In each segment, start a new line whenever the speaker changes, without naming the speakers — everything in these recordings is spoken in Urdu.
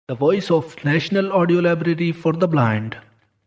The voice of National Audio Library for the Blind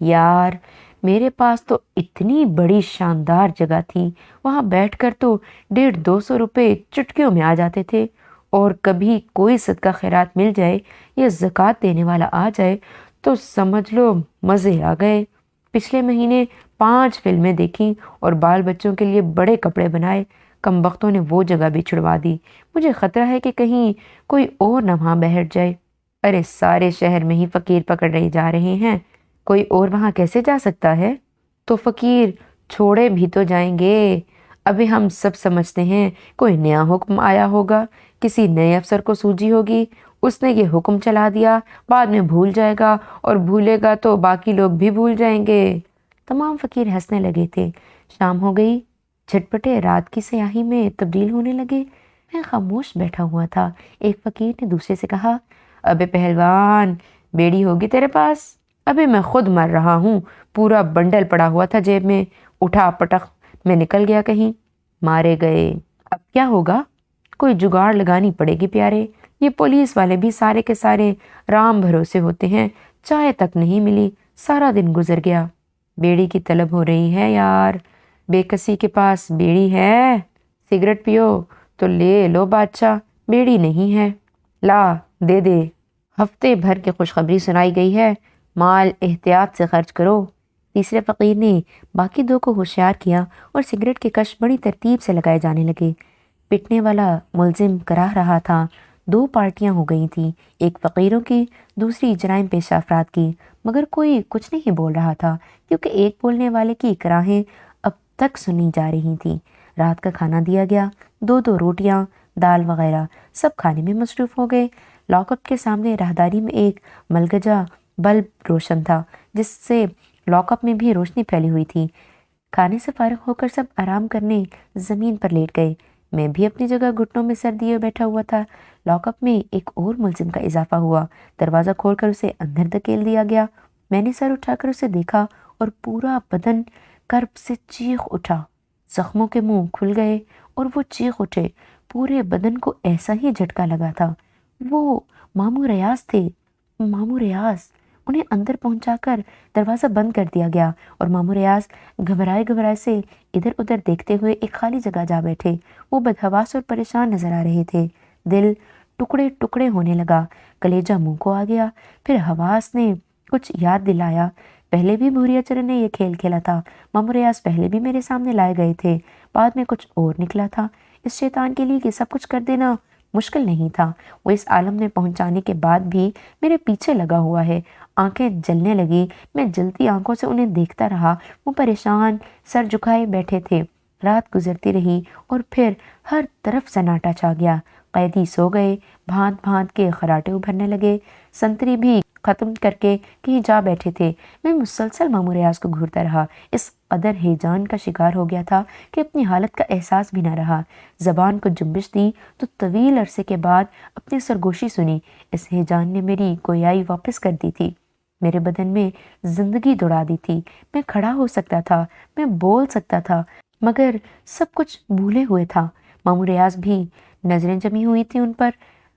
یار میرے پاس تو اتنی بڑی شاندار جگہ تھی، وہاں بیٹھ کر تو 150-200 روپے چٹکیوں میں آ جاتے تھے، اور کبھی کوئی صدقہ خیرات مل جائے یا زکوٰۃ دینے والا آ جائے تو سمجھ لو مزے آ گئے۔ پچھلے مہینے 5 فلمیں دیکھیں اور بال بچوں کے لیے بڑے کپڑے بنائے۔ کم بختوں نے وہ جگہ بھی چھڑوا دی، مجھے خطرہ ہے کہ کہیں کوئی اور نہ وہاں بیٹھ جائے۔ ارے سارے شہر میں ہی فقیر پکڑ رہے جا رہے ہیں، کوئی اور وہاں کیسے جا سکتا ہے؟ تو فقیر چھوڑے بھی تو جائیں گے۔ ابھی ہم سب سمجھتے ہیں کوئی نیا حکم آیا ہوگا، کسی نئے افسر کو سوجی ہوگی، اس نے یہ حکم چلا دیا، بعد میں بھول جائے گا، اور بھولے گا تو باقی لوگ بھی بھول جائیں گے۔ تمام فقیر ہنسنے لگے تھے۔ شام ہو گئی، جھٹپٹے رات کی سیاہی میں تبدیل ہونے لگے۔ میں خاموش بیٹھا ہوا تھا۔ ایک فقیر نے دوسرے سے کہا، ابے پہلوان، بیڑی ہوگی تیرے پاس؟ ابھی میں خود مر رہا ہوں، پورا بنڈل پڑا ہوا تھا جیب میں، اٹھا پٹخ میں نکل گیا کہیں۔ مارے گئے، اب کیا ہوگا؟ کوئی جگاڑ لگانی پڑے گی پیارے۔ یہ پولیس والے بھی سارے کے سارے رام بھروسے ہوتے ہیں، چائے تک نہیں ملی، سارا دن گزر گیا۔ بیڑی کی طلب ہو رہی ہے یار، بے کسی کے پاس بیڑی ہے؟ سگریٹ پیو تو لے لو بادشاہ، بیڑی نہیں ہے، لا دے دے۔ ہفتے بھر کی خوشخبری سنائی گئی ہے، مال احتیاط سے خرچ کرو۔ تیسرے فقیر نے باقی 2 کو ہوشیار کیا اور سگریٹ کے کش بڑی ترتیب سے لگائے جانے لگے۔ پٹنے والا ملزم کراہ رہا تھا۔ 2 پارٹیاں ہو گئی تھیں، ایک فقیروں کی، دوسری جرائم پیشہ افراد کی، مگر کوئی کچھ نہیں بول رہا تھا کیونکہ ایک بولنے والے کی کراہیں اب تک سنی جا رہی تھیں۔ رات کا کھانا دیا گیا، 2 روٹیاں، دال وغیرہ، سب کھانے میں مصروف ہو گئے۔ لاک اپ کے سامنے راہداری میں ایک ملگجا بلب روشن تھا جس سے لاک اپ میں بھی روشنی پھیلی ہوئی تھی۔ کھانے سے فارغ ہو کر سب آرام کرنے زمین پر لیٹ گئے۔ میں بھی اپنی جگہ گھٹنوں میں سر دیے بیٹھا ہوا تھا۔ لاک اپ میں ایک اور ملزم کا اضافہ ہوا، دروازہ کھول کر اسے اندر دھکیل دیا گیا۔ میں نے سر اٹھا کر اسے دیکھا اور پورا بدن کرب سے چیخ اٹھا۔ زخموں کے منہ کھل گئے اور وہ چیخ اٹھے۔ پورے بدن کو ایسا ہی جھٹکا لگا تھا۔ وہ ماموں ریاض تھے، ماموں ریاض۔ انہیں اندر پہنچا کر دروازہ بند کر دیا گیا اور ماموں ریاض گھبرائے سے ادھر ادھر دیکھتے ہوئے ایک خالی جگہ جا بیٹھے۔ وہ بدحواس اور پریشان نظر آ رہے تھے۔ دل ٹکڑے ٹکڑے ہونے لگا، کلیجہ منہ کو آ گیا۔ پھر حواس نے کچھ یاد دلایا، پہلے بھی بھوریا چرن نے یہ کھیل کھیلا تھا، ماموں ریاض پہلے بھی میرے سامنے لائے گئے تھے، بعد میں کچھ اور نکلا تھا۔ اس شیطان کے لیے یہ سب کچھ کر دینا مشکل نہیں تھا۔ وہ اس عالم میں پہنچانے کے بعد بھی میرے پیچھے لگا ہوا ہے۔ آنکھیں جلنے لگی، میں جلتی آنکھوں سے انہیں دیکھتا رہا۔ وہ پریشان سر جھکائے بیٹھے تھے۔ رات گزرتی رہی اور پھر ہر طرف سناٹا چھا گیا۔ قیدی سو گئے، بھانت بھانت کے خراٹے ابھرنے لگے، سنتری بھی ختم کر کے کہیں جا بیٹھے تھے۔ میں مسلسل ماموں ریاض کو گھورتا رہا، اس قدر ہیجان کا شکار ہو گیا تھا کہ اپنی حالت کا احساس بھی نہ رہا۔ زبان کو جنبش دی تو طویل عرصے کے بعد اپنی سرگوشی سنی۔ اس ہیجان نے میری گویائی واپس کر دی تھی، میرے بدن میں زندگی دوڑا دی تھی۔ میں کھڑا ہو سکتا تھا، میں بول سکتا تھا، مگر سب کچھ بھولے ہوئے تھا۔ ماموں ریاض بھی نظریں جمی ہوئی تھی ان پر۔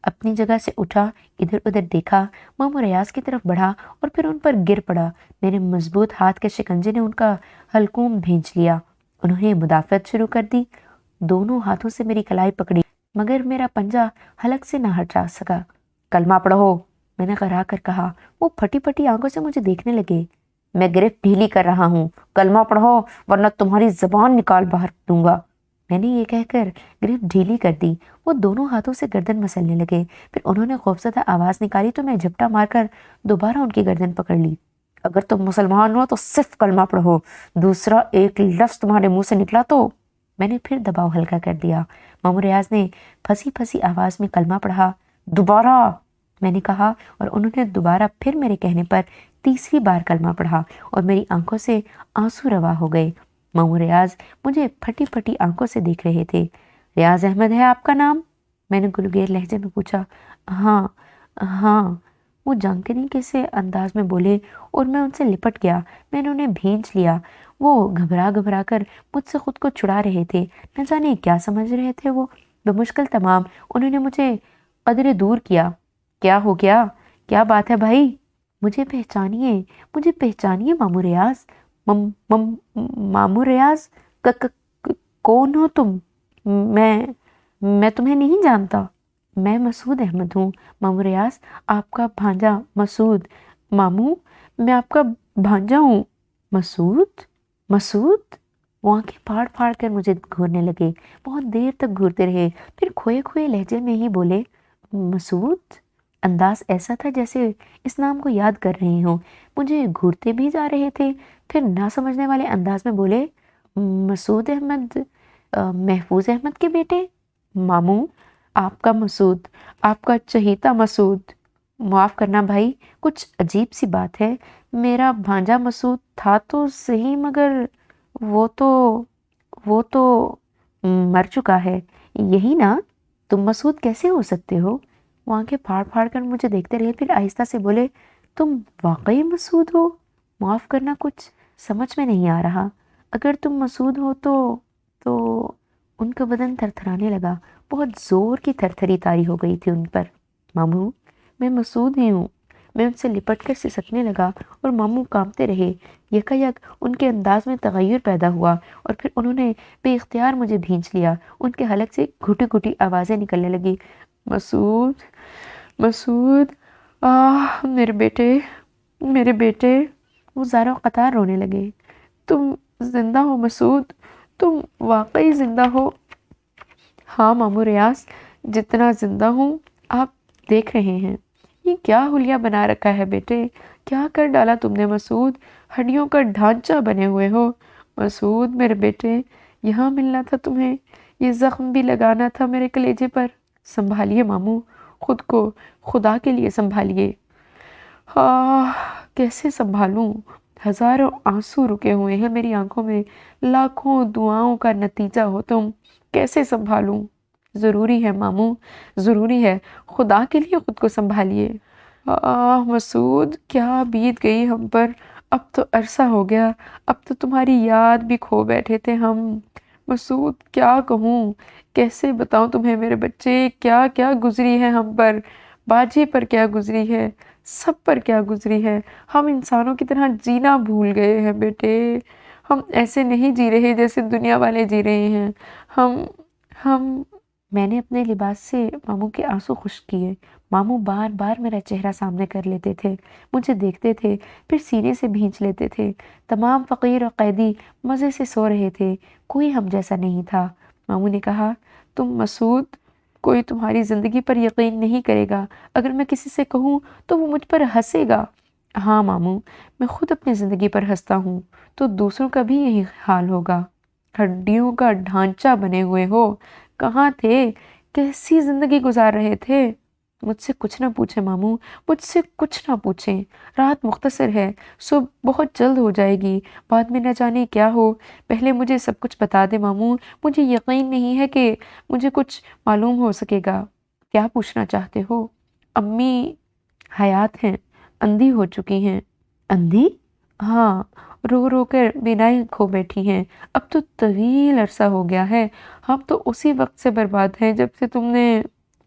اپنی جگہ سے اٹھا، ادھر ادھر دیکھا، ماموں ریاض کی طرف بڑھا اور پھر ان پر گر پڑا۔ میرے مضبوط ہاتھ کے شکنجے نے ان کا حلقوم بھینچ لیا۔ انہوں نے مدافعت شروع کر دی، دونوں ہاتھوں سے میری کلائی پکڑی، مگر میرا پنجہ حلق سے نہ ہٹا سکا۔ کلمہ پڑھو، میں نے غرا کر کہا۔ وہ پھٹی پھٹی آنکھوں سے مجھے دیکھنے لگے۔ میں گرفت ڈھیلی کر رہا ہوں، کلمہ پڑھو ورنہ تمہاری زبان نکال باہر دوں گا۔ میں نے یہ کہہ کر گرفت ڈھیلی کر دی۔ وہ دونوں ہاتھوں سے گردن مسلنے لگے، پھر انہوں نے خوفزدہ آواز نکالی تو میں جھپٹا مار کر دوبارہ ان کی گردن پکڑ لی۔ اگر تم مسلمان ہو تو صرف کلمہ پڑھو، دوسرا ایک لفظ تمہارے منہ سے نکلا تو… میں نے پھر دباؤ ہلکا کر دیا۔ ماموں ریاض نے پھنسی پھنسی آواز میں کلمہ پڑھا۔ دوبارہ، میں نے کہا، اور انہوں نے دوبارہ پھر میرے کہنے پر تیسری بار کلمہ پڑھا اور میری آنکھوں سے آنسو روا ہو گئے۔ ماموں ریاض مجھے پھٹی پھٹی آنکھوں سے دیکھ رہے تھے۔ ریاض احمد ہے آپ کا نام؟ میں نے گلگیر لہجے میں پوچھا۔ ہاں ہاں، وہ جانکنی کے سے انداز میں بولے اور میں ان سے لپٹ گیا۔ میں نے انہیں بھینچ لیا۔ وہ گھبرا کر مجھ سے خود کو چھڑا رہے تھے، نہ جانے کیا سمجھ رہے تھے وہ۔ بمشکل تمام انہوں نے مجھے قدرے دور کیا۔ کیا ہو گیا؟ کیا بات ہے بھائی؟ مجھے پہچانیے مامو ریاض۔ مامو ریاض، کون ہو تم؟ میں تمہیں نہیں جانتا۔ میں مسعود احمد ہوں مامو ریاض، آپ کا بھانجا مسعود۔ مامو، میں آپ کا بھانجا ہوں۔ مسعود وہ آنکھیں پھاڑ پھاڑ کر مجھے گھورنے لگے، بہت دیر تک گھورتے رہے، پھر کھوئے لہجے میں ہی بولے مسعود۔ انداز ایسا تھا جیسے اس نام کو یاد کر رہے ہوں، مجھے گھورتے بھی جا رہے تھے، پھر نہ سمجھنے والے انداز میں بولے مسعود احمد، محفوظ احمد کے بیٹے؟ ماموں، آپ کا مسعود، آپ کا چہیتا مسعود۔ معاف کرنا بھائی، کچھ عجیب سی بات ہے، میرا بھانجا مسعود تھا تو صحیح، مگر وہ تو مر چکا ہے، یہی نا؟ تم مسعود کیسے ہو سکتے ہو؟ وہ آنکھیں پھاڑ پھاڑ کر مجھے دیکھتے رہے، پھر آہستہ سے بولے تم واقعی مسعود ہو؟ معاف کرنا، کچھ سمجھ میں نہیں آ رہا۔ اگر تم مسعود ہو تو ان کا بدن تھر تھرانے لگا، بہت زور کی تھر تھری طاری ہو گئی تھی ان پر۔ ماموں، میں مسعود ہی ہوں۔ میں ان سے لپٹ کر سسکنے لگا اور ماموں کانپتے رہے۔ یکایک ان کے انداز میں تغیر پیدا ہوا اور پھر انہوں نے بے اختیار مجھے بھینچ لیا۔ ان کے حلق سے گھٹی گھٹی آوازیں نکلنے لگی، مسعود، میرے بیٹے۔ وہ زاروں قطار رونے لگے۔ تم زندہ ہو مسعود، تم واقعی زندہ ہو؟ ہاں مامو ریاض، جتنا زندہ ہوں آپ دیکھ رہے ہیں۔ یہ کیا حلیہ بنا رکھا ہے بیٹے، کیا کر ڈالا تم نے مسعود؟ ہڈیوں کا ڈھانچہ بنے ہوئے ہو مسعود میرے بیٹے، یہاں ملنا تھا تمہیں، یہ زخم بھی لگانا تھا میرے کلیجے پر۔ سنبھالیے ماموں، خود کو خدا کے لیے سنبھالیے۔ کیسے سنبھالوں؟ ہزاروں آنسو رکے ہوئے ہیں میری آنکھوں میں، لاکھوں دعاؤں کا نتیجہ ہو تم، کیسے سنبھالوں؟ ضروری ہے ماموں، ضروری ہے، خدا کے لیے خود کو سنبھالیے۔ مسعود، کیا بیت گئی ہم پر، اب تو عرصہ ہو گیا، اب تو تمہاری یاد بھی کھو بیٹھے تھے ہم۔ مسعود، کیا کہوں، کیسے بتاؤں تمہیں میرے بچے، کیا کیا گزری ہے ہم پر، باجی پر کیا گزری ہے، سب پر کیا گزری ہے۔ ہم انسانوں کی طرح جینا بھول گئے ہیں بیٹے، ہم ایسے نہیں جی رہے جیسے دنیا والے جی رہے ہیں۔ ہم میں نے اپنے لباس سے ماموں کے آنسو خشک کیے۔ ماموں بار بار میرا چہرہ سامنے کر لیتے تھے، مجھے دیکھتے تھے، پھر سینے سے بھینچ لیتے تھے۔ تمام فقیر اور قیدی مزے سے سو رہے تھے، کوئی ہم جیسا نہیں تھا۔ ماموں نے کہا، تم مسعود، کوئی تمہاری زندگی پر یقین نہیں کرے گا، اگر میں کسی سے کہوں تو وہ مجھ پر ہنسے گا۔ ہاں ماموں، میں خود اپنی زندگی پر ہنستا ہوں تو دوسروں کا بھی یہی حال ہوگا۔ ہڈیوں کا ڈھانچہ بنے ہوئے ہو، کہاں تھے، کیسی زندگی گزار رہے تھے؟ مجھ سے کچھ نہ پوچھیں ماموں، مجھ سے کچھ نہ پوچھیں، رات مختصر ہے، صبح بہت جلد ہو جائے گی، بعد میں نہ جانے کیا ہو، پہلے مجھے سب کچھ بتا دے ماموں، مجھے یقین نہیں ہے کہ مجھے کچھ معلوم ہو سکے گا۔ کیا پوچھنا چاہتے ہو؟ امی حیات ہیں، اندھی ہو چکی ہیں۔ اندھی؟ ہاں، رو رو کر بینائی کھو بیٹھی ہیں، اب تو طویل عرصہ ہو گیا ہے، ہم تو اسی وقت سے برباد ہیں جب سے تم نے۔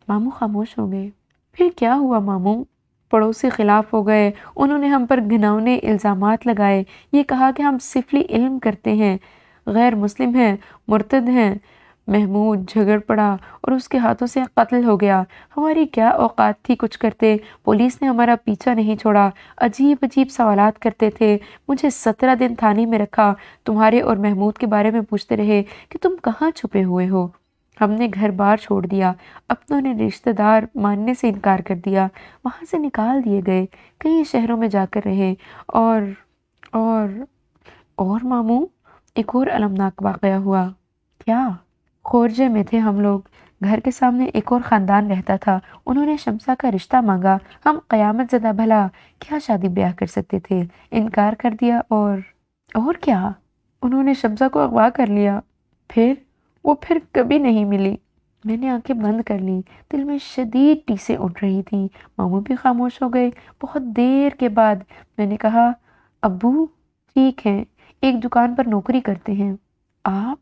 ماموں خاموش ہو گئے۔ پھر کیا ہوا ماموں؟ پڑوسی خلاف ہو گئے، انہوں نے ہم پر گھناؤنے الزامات لگائے، یہ کہا کہ ہم سفلی علم کرتے ہیں، غیر مسلم ہیں، مرتد ہیں۔ محمود جھگڑ پڑا اور اس کے ہاتھوں سے قتل ہو گیا۔ ہماری کیا اوقات تھی کچھ کرتے، پولیس نے ہمارا پیچھا نہیں چھوڑا، عجیب عجیب سوالات کرتے تھے، مجھے 17 دن تھانے میں رکھا، تمہارے اور محمود کے بارے میں پوچھتے رہے کہ تم کہاں چھپے ہوئے ہو۔ ہم نے گھر بار چھوڑ دیا، اپنوں نے رشتہ دار ماننے سے انکار کر دیا، وہاں سے نکال دیے گئے، کئی شہروں میں جا کر رہے، اور ماموں، ایک اور المناک واقعہ ہوا۔ کیا؟ خورجے میں تھے ہم لوگ، گھر کے سامنے ایک اور خاندان رہتا تھا، انہوں نے شمسا کا رشتہ مانگا، ہم قیامت زدہ بھلا کیا شادی بیاہ کر سکتے تھے، انکار کر دیا، اور کیا؟ انہوں نے شمسا کو اغوا کر لیا، وہ پھر کبھی نہیں ملی۔ میں نے آنکھیں بند کر لیں، دل میں شدید ٹیسیں اٹھ رہی تھیں۔ ماموں بھی خاموش ہو گئے۔ بہت دیر کے بعد میں نے کہا، ابو ٹھیک ہیں، ایک دکان پر نوکری کرتے ہیں۔ آپ؟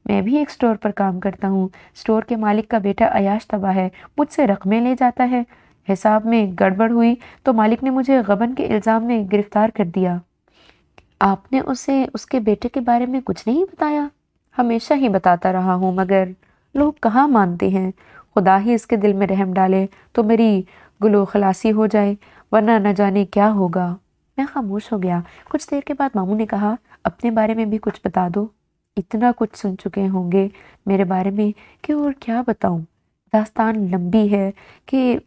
میں بھی ایک سٹور پر کام کرتا ہوں، سٹور کے مالک کا بیٹا عیاش طبع ہے، مجھ سے رقمیں لے جاتا ہے، حساب میں گڑبڑ ہوئی تو مالک نے مجھے غبن کے الزام میں گرفتار کر دیا۔ آپ نے اسے اس کے بیٹے کے بارے میں کچھ نہیں بتایا؟ ہمیشہ ہی بتاتا رہا ہوں مگر لوگ کہاں مانتے ہیں۔ خدا ہی اس کے دل میں رحم ڈالے تو میری گلو خلاصی ہو جائے، ورنہ نہ جانے کیا ہوگا۔ میں خاموش ہو گیا۔ کچھ دیر کے بعد ماموں نے کہا، اپنے بارے میں بھی کچھ بتا دو۔ اتنا کچھ سن چکے ہوں گے میرے بارے میں کہ اور کیا بتاؤں۔ داستان لمبی ہے کہ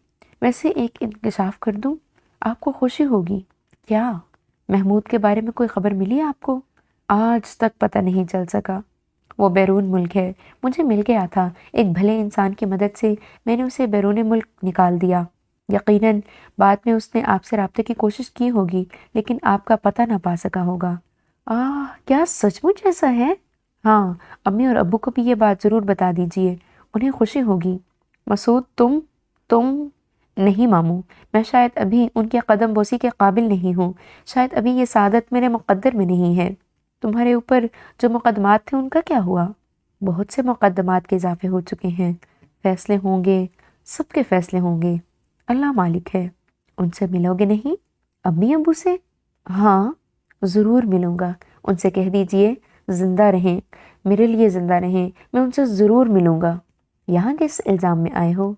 ویسے ایک انکشاف کر دوں، آپ کو خوشی ہوگی۔ کیا؟ محمود کے بارے میں کوئی خبر ملی آپ کو؟ آج تک پتہ نہیں چل سکا۔ وہ بیرون ملک ہے، مجھے مل گیا تھا۔ ایک بھلے انسان کی مدد سے میں نے اسے بیرون ملک نکال دیا۔ یقیناً بعد میں اس نے آپ سے رابطے کی کوشش کی ہوگی، لیکن آپ کا پتہ نہ پا سکا ہوگا۔ کیا سچ مچ ایسا ہے؟ ہاں، امی اور ابو کو بھی یہ بات ضرور بتا دیجئے، انہیں خوشی ہوگی۔ مسعود تم نہیں ماموں، میں شاید ابھی ان کے قدم بوسی کے قابل نہیں ہوں، شاید ابھی یہ سعادت میرے مقدر میں نہیں ہے۔ تمہارے اوپر جو مقدمات تھے ان کا کیا ہوا؟ بہت سے مقدمات کے اضافے ہو چکے ہیں، فیصلے ہوں گے، سب کے فیصلے ہوں گے، اللہ مالک ہے۔ ان سے ملو گے نہیں؟ امی ابو سے؟ ہاں ضرور ملوں گا، ان سے کہہ دیجئے زندہ رہیں، میرے لیے زندہ رہیں، میں ان سے ضرور ملوں گا۔ یہاں کس الزام میں آئے ہو؟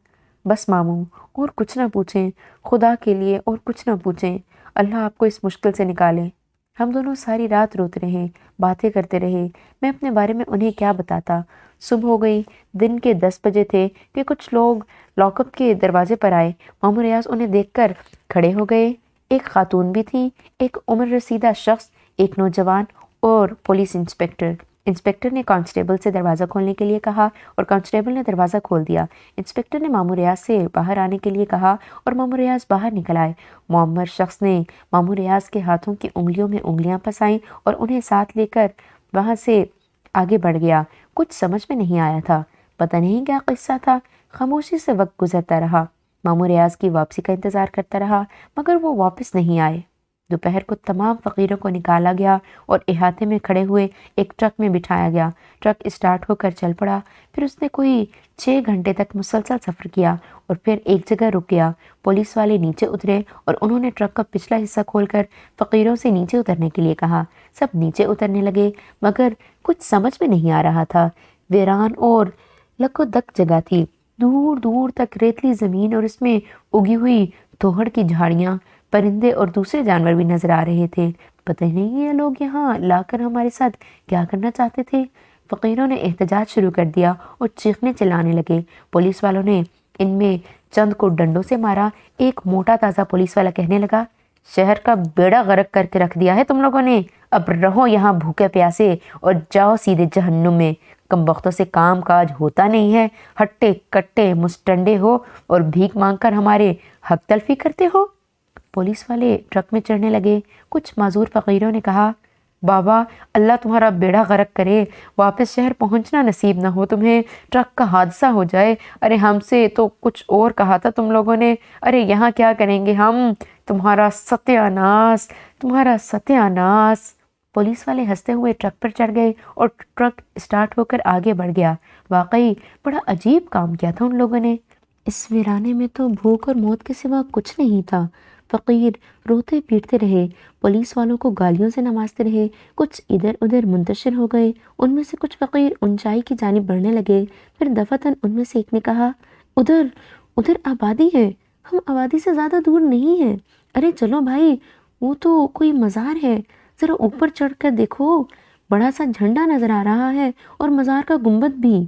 بس ماموں، اور کچھ نہ پوچھیں، خدا کے لیے اور کچھ نہ پوچھیں، اللہ آپ کو اس مشکل سے نکالے۔ ہم دونوں ساری رات روتے رہے، باتیں کرتے رہے، میں اپنے بارے میں انہیں کیا بتاتا۔ صبح ہو گئی، دن کے 10 بجے تھے کہ کچھ لوگ لاک اپ کے دروازے پر آئے۔ ماموں ریاض انہیں دیکھ کر کھڑے ہو گئے۔ ایک خاتون بھی تھی، ایک عمر رسیدہ شخص، ایک نوجوان اور پولیس انسپکٹر۔ انسپکٹر نے کانسٹیبل سے دروازہ کھولنے کے لیے کہا اور کانسٹیبل نے دروازہ کھول دیا۔ انسپکٹر نے ماموں ریاض سے باہر آنے کے لیے کہا اور ماموں ریاض باہر نکل آئے۔ معمر شخص نے ماموں ریاض کے ہاتھوں کی انگلیوں میں انگلیاں پھنسائیں اور انہیں ساتھ لے کر وہاں سے آگے بڑھ گیا۔ کچھ سمجھ میں نہیں آیا تھا، پتہ نہیں کیا قصہ تھا۔ خاموشی سے وقت گزرتا رہا۔ ماموں ریاض کی واپسی کا انتظار کرتا رہا مگر وہ واپس نہیں آئے۔ دوپہر کو تمام فقیروں کو نکالا گیا اور احاطے میں کھڑے ہوئے ایک ٹرک میں بٹھایا گیا۔ ٹرک اسٹارٹ ہو کر چل پڑا، پھر اس نے کوئی 6 گھنٹے تک مسلسل سفر کیا اور پھر ایک جگہ رک گیا۔ پولیس والے نیچے اترے اور انہوں نے ٹرک کا پچھلا حصہ کھول کر فقیروں سے نیچے اترنے کے لیے کہا۔ سب نیچے اترنے لگے مگر کچھ سمجھ میں نہیں آ رہا تھا۔ ویران اور لک و دک جگہ تھی، دور دور تک ریتلی زمین اور اس میں اگی ہوئی توہڑ کی جھاڑیاں، پرندے اور دوسرے جانور بھی نظر آ رہے تھے۔ پتہ نہیں یہ لوگ یہاں لا کر ہمارے ساتھ کیا کرنا چاہتے تھے۔ فقیروں نے احتجاج شروع کر دیا اور چیخنے چلانے لگے۔ پولیس والوں نے ان میں چند کو ڈنڈوں سے مارا۔ ایک موٹا تازہ پولیس والا کہنے لگا، شہر کا بیڑا غرق کر کے رکھ دیا ہے تم لوگوں نے، اب رہو یہاں بھوکے پیاسے اور جاؤ سیدھے جہنم میں۔ کم بختوں سے کام کاج ہوتا نہیں ہے، ہٹے کٹے مسٹنڈے ہو اور بھیک مانگ کر ہمارے حق تلفی کرتے ہو۔ پولیس والے ٹرک میں چڑھنے لگے۔ کچھ معذور فقیروں نے کہا، بابا اللہ تمہارا بیڑا غرق کرے، واپس شہر پہنچنا نصیب نہ ہو تمہیں، ٹرک کا حادثہ ہو جائے۔ ارے ہم سے تو کچھ اور کہا تھا تم لوگوں نے، ارے یہاں کیا کریں گے ہم، تمہارا ستیہ ناس، تمہارا ستیہ ناس۔ پولیس والے ہنستے ہوئے ٹرک پر چڑھ گئے اور ٹرک اسٹارٹ ہو کر آگے بڑھ گیا۔ واقعی بڑا عجیب کام کیا تھا ان لوگوں نے۔ اس ویرانے میں تو بھوک اور موت کے سوا کچھ نہیں تھا۔ فقیر روتے پیٹتے رہے، پولیس والوں کو گالیوں سے نوازتے رہے، کچھ ادھر ادھر منتشر ہو گئے۔ ان میں سے کچھ فقیر اونچائی کی جانب بڑھنے لگے، پھر دفعتاً ان میں سے ایک نے کہا، ادھر آبادی ہے، ہم آبادی سے زیادہ دور نہیں ہیں۔ ارے چلو بھائی، وہ تو کوئی مزار ہے، ذرا اوپر چڑھ کر دیکھو، بڑا سا جھنڈا نظر آ رہا ہے اور مزار کا گنبد بھی۔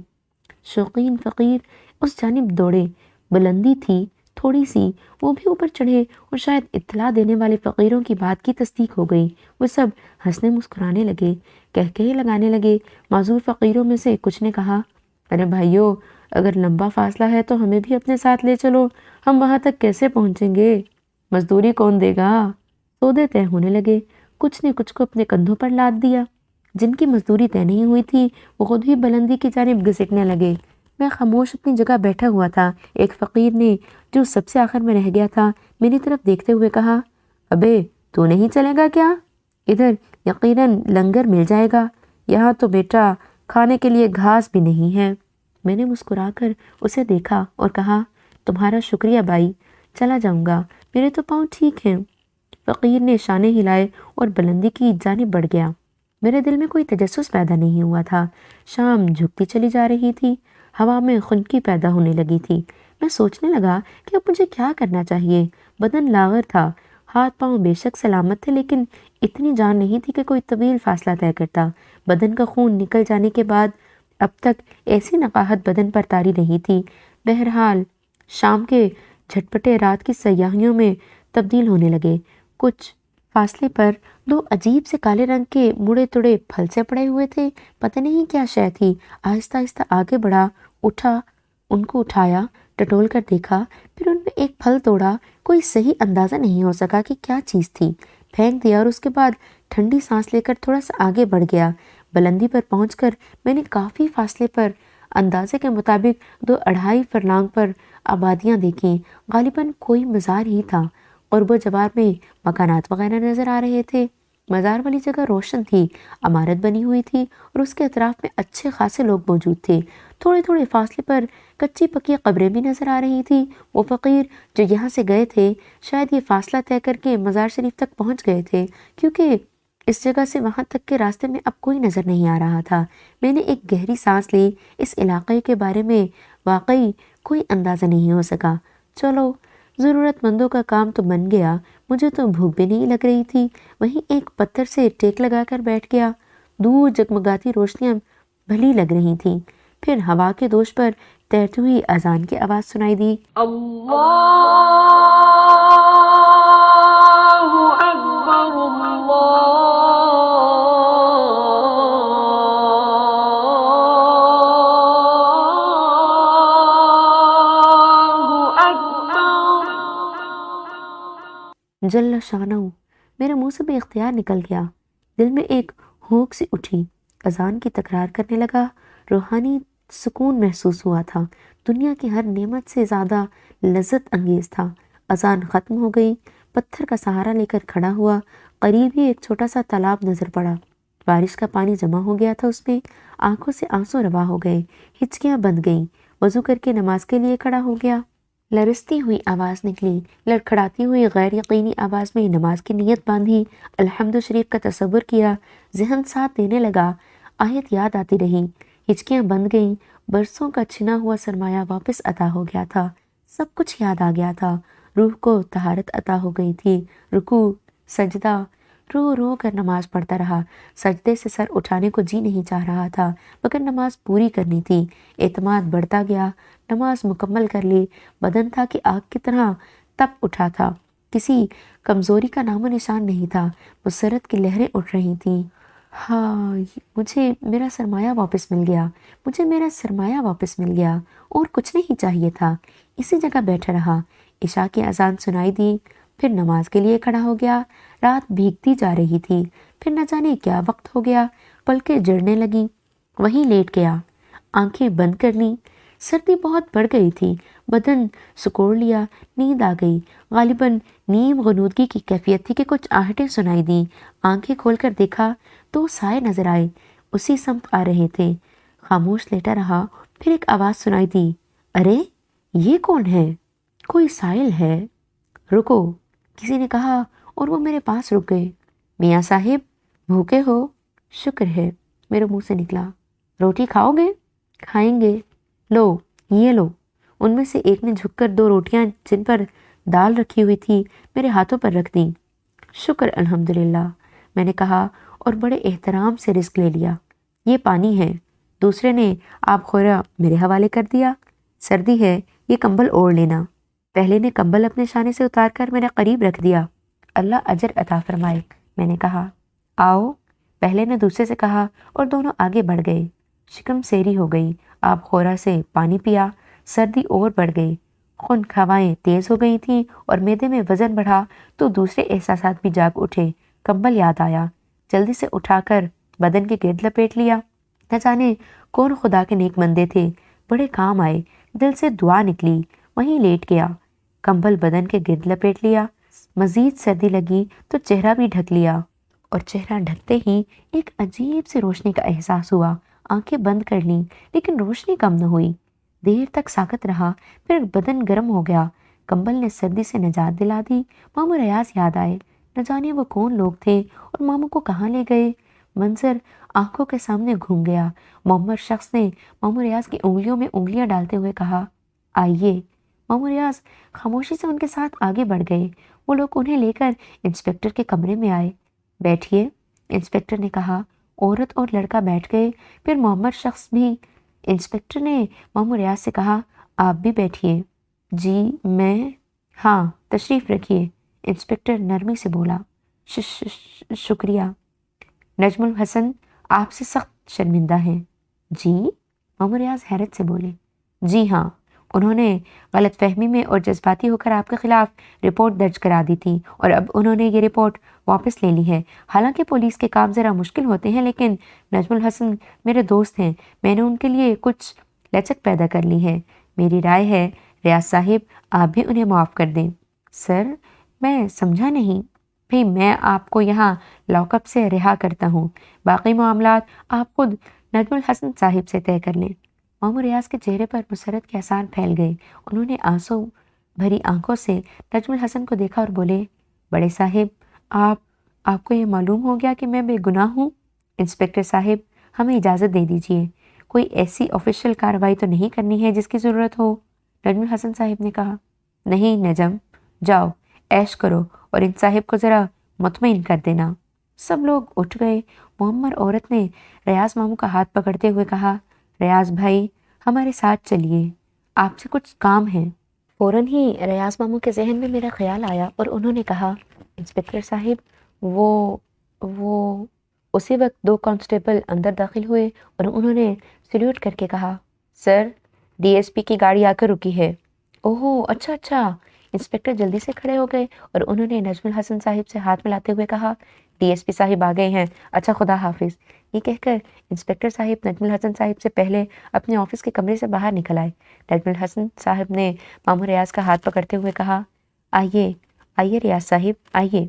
شوقین فقیر اس جانب دوڑے، بلندی تھی تھوڑی سی، وہ بھی اوپر چڑھے اور شاید اطلاع دینے والے فقیروں کی بات کی تصدیق ہو گئی۔ وہ سب ہنسنے مسکرانے لگے، کہکہے لگانے لگے۔ معذور فقیروں میں سے کچھ نے کہا، ارے بھائیو، اگر لمبا فاصلہ ہے تو ہمیں بھی اپنے ساتھ لے چلو، ہم وہاں تک کیسے پہنچیں گے؟ مزدوری کون دے گا؟ سودے طے ہونے لگے، کچھ نے کچھ کو اپنے کندھوں پر لاد دیا۔ جن کی مزدوری طے نہیں ہوئی تھی وہ خود بھی بلندی کی جانب گھسٹنے لگے۔ میں خاموش اپنی جگہ بیٹھا ہوا تھا۔ ایک فقیر نے، جو سب سے آخر میں رہ گیا تھا، میری طرف دیکھتے ہوئے کہا، ابے تو نہیں چلے گا کیا؟ ادھر یقیناً لنگر مل جائے گا، یہاں تو بیٹا کھانے کے لیے گھاس بھی نہیں ہے۔ میں نے مسکرا کر اسے دیکھا اور کہا، تمہارا شکریہ بھائی، چلا جاؤں گا، میرے تو پاؤں ٹھیک ہیں۔ فقیر نے شانے ہلائے اور بلندی کی جانب بڑھ گیا۔ میرے دل میں کوئی تجسس پیدا نہیں ہوا تھا۔ شام جھکتی چلی جا رہی تھی، ہوا میں خنکی پیدا ہونے لگی تھی۔ میں سوچنے لگا کہ اب مجھے کیا کرنا چاہیے۔ بدن لاغر تھا، ہاتھ پاؤں بے شک سلامت تھے، لیکن اتنی جان نہیں تھی کہ کوئی طویل فاصلہ طے کرتا۔ بدن کا خون نکل جانے کے بعد اب تک ایسی نقاہت بدن پر طاری نہیں تھی۔ بہرحال شام کے جھٹپٹے رات کی سیاحیوں میں تبدیل ہونے لگے۔ کچھ فاصلے پر دو عجیب سے کالے رنگ کے مڑے تڑے پھل سے پڑے ہوئے تھے، پتہ نہیں کیا شے تھی۔ آہستہ آہستہ آگے بڑھا، ان کو اٹھایا، ٹٹول کر دیکھا، پھر ان میں ایک پھل توڑا۔ کوئی صحیح اندازہ نہیں ہو سکا کہ کیا چیز تھی۔ پھینک دیا اور اس کے بعد ٹھنڈی سانس لے کر تھوڑا سا آگے بڑھ گیا۔ بلندی پر پہنچ کر میں نے کافی فاصلے پر اندازے کے مطابق 2-2.5 فرلانگ پر آبادیاں دیکھیں۔ غالباً کوئی مزار ہی تھا۔ قرب و جوار میں مکانات وغیرہ نظر آ رہے تھے۔ مزار والی جگہ روشن تھی، عمارت بنی ہوئی تھی اور اس کے اطراف میں اچھے خاصے لوگ موجود تھے۔ تھوڑے تھوڑے فاصلے پر کچی پکی قبریں بھی نظر آ رہی تھی۔ وہ فقیر جو یہاں سے گئے تھے شاید یہ فاصلہ طے کر کے مزار شریف تک پہنچ گئے تھے، کیونکہ اس جگہ سے وہاں تک کے راستے میں اب کوئی نظر نہیں آ رہا تھا۔ میں نے ایک گہری سانس لی۔ اس علاقے کے بارے میں واقعی کوئی اندازہ نہیں ہو سکا۔ چلو، ضرورت مندوں کا کام تو بن گیا۔ مجھے تو بھوک بھی نہیں لگ رہی تھی۔ وہیں ایک پتھر سے ٹیک لگا کر بیٹھ گیا۔ دور جگمگاتی روشنیاں بھلی لگ رہی تھیں۔ پھر ہوا کے دوش پر تیرتی ہوئی اذان کی آواز سنائی دی۔
اللہ اکبر، اللہ اکبر۔
جل شانہ، میرے منہ سے بے اختیار نکل گیا۔ دل میں ایک ہوک سی اٹھی، اذان کی تکرار کرنے لگا۔ روحانی سکون محسوس ہوا تھا، دنیا کی ہر نعمت سے زیادہ لذت انگیز تھا۔ اذان ختم ہو گئی، پتھر کا سہارا لے کر کھڑا ہوا۔ قریب ہی ایک چھوٹا سا تالاب نظر پڑا، بارش کا پانی جمع ہو گیا تھا اس میں۔ آنکھوں سے آنسو روا ہو گئے، ہچکیاں بند گئیں۔ وضو کر کے نماز کے لیے کھڑا ہو گیا۔ لرزتی ہوئی آواز نکلی، لڑکھڑاتی ہوئی غیر یقینی آواز میں نماز کی نیت باندھی، الحمد شریف کا تصور کیا، ذہن ساتھ دینے لگا۔ آیت یاد آتی رہی، ہچکیاں بند گئیں۔ برسوں کا چھنا ہوا سرمایہ واپس عطا ہو گیا تھا، سب کچھ یاد آ گیا تھا۔ روح کو طہارت عطا ہو گئی تھی۔ رکوع، سجدہ، رو رو کر نماز پڑھتا رہا۔ سجدے سے سر اٹھانے کو جی نہیں چاہ رہا تھا، مگر نماز پوری کرنی تھی۔ اعتماد بڑھتا گیا، نماز مکمل کر لی۔ بدن تھا کہ آگ کی طرح تپ اٹھا تھا، کسی کمزوری کا نام و نشان نہیں تھا۔ مسرت کی لہریں اٹھ رہی تھیں۔ ہاں، مجھے میرا سرمایہ واپس مل گیا، مجھے میرا سرمایہ واپس مل گیا، اور کچھ نہیں چاہیے تھا۔ اسی جگہ بیٹھا رہا۔ عشاء کی اذان سنائی دی، پھر نماز کے لیے کھڑا ہو گیا۔ رات بھیگتی جا رہی تھی، پھر نہ جانے کیا وقت ہو گیا، پلکیں جڑنے لگیں۔ وہیں لیٹ گیا، آنکھیں بند کر لیں۔ سردی بہت بڑھ گئی تھی، بدن سکوڑ لیا، نیند آ گئی۔ غالباً نیم غنودگی کی کیفیت تھی کہ کچھ آہٹیں سنائی دیں۔ آنکھیں کھول کر دیکھا تو سائے نظر آئے، اسی سمت آ رہے تھے۔ خاموش لیٹا رہا، پھر ایک آواز سنائی دی، ارے یہ کون ہے؟ کوئی سائل ہے؟ رکو، کسی نے کہا اور وہ میرے پاس رک گئے۔ میاں صاحب، بھوکے ہو؟ شکر ہے، میرے منہ سے نکلا۔ روٹی کھاؤ گے؟ کھائیں گے۔ لو، یہ لو۔ ان میں سے ایک نے جھک کر 2 روٹیاں جن پر دال رکھی ہوئی تھی میرے ہاتھوں پر رکھ دیں۔ شکر الحمدللہ، میں نے کہا اور بڑے احترام سے رزق لے لیا۔ یہ پانی ہے۔ دوسرے نے آب خورا میرے حوالے کر دیا۔ سردی ہے، یہ کمبل اوڑھ لینا۔ پہلے نے کمبل اپنے شانے سے اتار کر میرے قریب رکھ دیا۔ اللہ اجر عطا فرمائے، میں نے کہا۔ آؤ، پہلے نے دوسرے سے کہا اور دونوں آگے بڑھ گئے۔ شکم سیری ہو گئی، آب خورا سے پانی پیا، سردی اور بڑھ گئی۔ خنک ہوائیں تیز ہو گئی تھیں اور معدے میں وزن بڑھا تو دوسرے احساسات بھی جاگ اٹھے۔ کمبل یاد آیا، جلدی سے اٹھا کر بدن کے گرد لپیٹ لیا۔ نہ جانے کون خدا کے نیک بندے تھے، بڑے کام آئے۔ دل سے دعا نکلی، وہیں لیٹ گیا۔ کمبل بدن کے گرد لپیٹ لیا۔ مزید سردی لگی تو چہرہ بھی ڈھک لیا، اور چہرہ ڈھکتے ہی ایک عجیب سے روشنی کا احساس ہوا۔ آنکھیں بند کر لیں، لیکن روشنی کم نہ ہوئی۔ دیر تک ساکت رہا، پھر بدن گرم ہو گیا۔ کمبل نے سردی سے نجات دلا دی۔ ماموں ریاض یاد آئے، نہ جانے وہ کون لوگ تھے اور ماموں کو کہاں لے گئے۔ منظر آنکھوں کے سامنے گھوم گیا۔ معمر شخص نے ماموں ریاض کی انگلیوں میں انگلیاں ڈالتے ہوئے کہا، آئیے۔ ماموں ریاض خاموشی سے ان کے ساتھ آگے بڑھ گئے۔ وہ لوگ انہیں لے کر انسپکٹر کے کمرے میں آئے۔ بیٹھیے، انسپکٹر نے کہا۔ عورت اور لڑکا بیٹھ گئے، پھر معمر شخص بھی۔ انسپکٹر نے ماموں ریاض سے کہا، آپ بھی بیٹھیے۔ جی میں، ہاں تشریف رکھیے، انسپکٹر نرمی سے بولا۔ شکریہ۔ نجم الحسن آپ سے سخت شرمندہ ہیں۔ جی؟ ماموں ریاض حیرت سے بولے۔ جی ہاں، انہوں نے غلط فہمی میں اور جذباتی ہو کر آپ کے خلاف رپورٹ درج کرا دی تھی اور اب انہوں نے یہ رپورٹ واپس لے لی ہے۔ حالانکہ پولیس کے کام ذرا مشکل ہوتے ہیں لیکن نجم الحسن میرے دوست ہیں، میں نے ان کے لیے کچھ لچک پیدا کر لی ہے۔ میری رائے ہے ریاض صاحب آپ بھی انہیں معاف کر دیں۔ سر میں سمجھا نہیں۔ بھئی میں آپ کو یہاں لاک اپ سے رہا کرتا ہوں، باقی معاملات آپ خود نجم الحسن صاحب سے طے کر لیں۔ ماموں ریاض کے چہرے پر مسرت کے آثار پھیل گئے۔ انہوں نے آنسو بھری آنکھوں سے نجم الحسن کو دیکھا اور بولے، بڑے صاحب آپ کو یہ معلوم ہو گیا کہ میں بے گناہ ہوں؟ انسپکٹر صاحب ہمیں اجازت دے دیجیے، کوئی ایسی آفیشیل کارروائی تو نہیں کرنی ہے جس کی ضرورت ہو؟ نجم الحسن صاحب نے کہا، نہیں نجم، جاؤ عیش کرو اور ان صاحب کو ذرا مطمئن کر دینا۔ سب لوگ اٹھ گئے۔ معمر عورت نے ریاض ماموں کا ہاتھ پکڑتے ہوئے کہا، ریاض بھائی ہمارے ساتھ چلیے، آپ سے کچھ کام ہے۔ فوراً ہی ریاض ماموں کے ذہن میں میرا خیال آیا اور انہوں نے کہا، انسپکٹر صاحب وہ اسی وقت 2 کانسٹیبل اندر داخل ہوئے اور انہوں نے سلیوٹ کر کے کہا، سر ڈی ایس پی کی گاڑی آ کر رکی ہے۔ اوہ اچھا۔ انسپکٹر جلدی سے کھڑے ہو گئے اور انہوں نے نجم الحسن صاحب سے ہاتھ ملاتے ہوئے کہا، ڈی ایس پی صاحب آ گئے ہیں، اچھا خدا حافظ۔ یہ کہہ کر انسپکٹر صاحب نجم الحسن صاحب سے پہلے اپنے آفس کے کمرے سے باہر نکل آئے۔ نجم الحسن صاحب نے ماموں ریاض کا ہاتھ پکڑتے ہوئے کہا، آئیے ریاض صاحب آئیے۔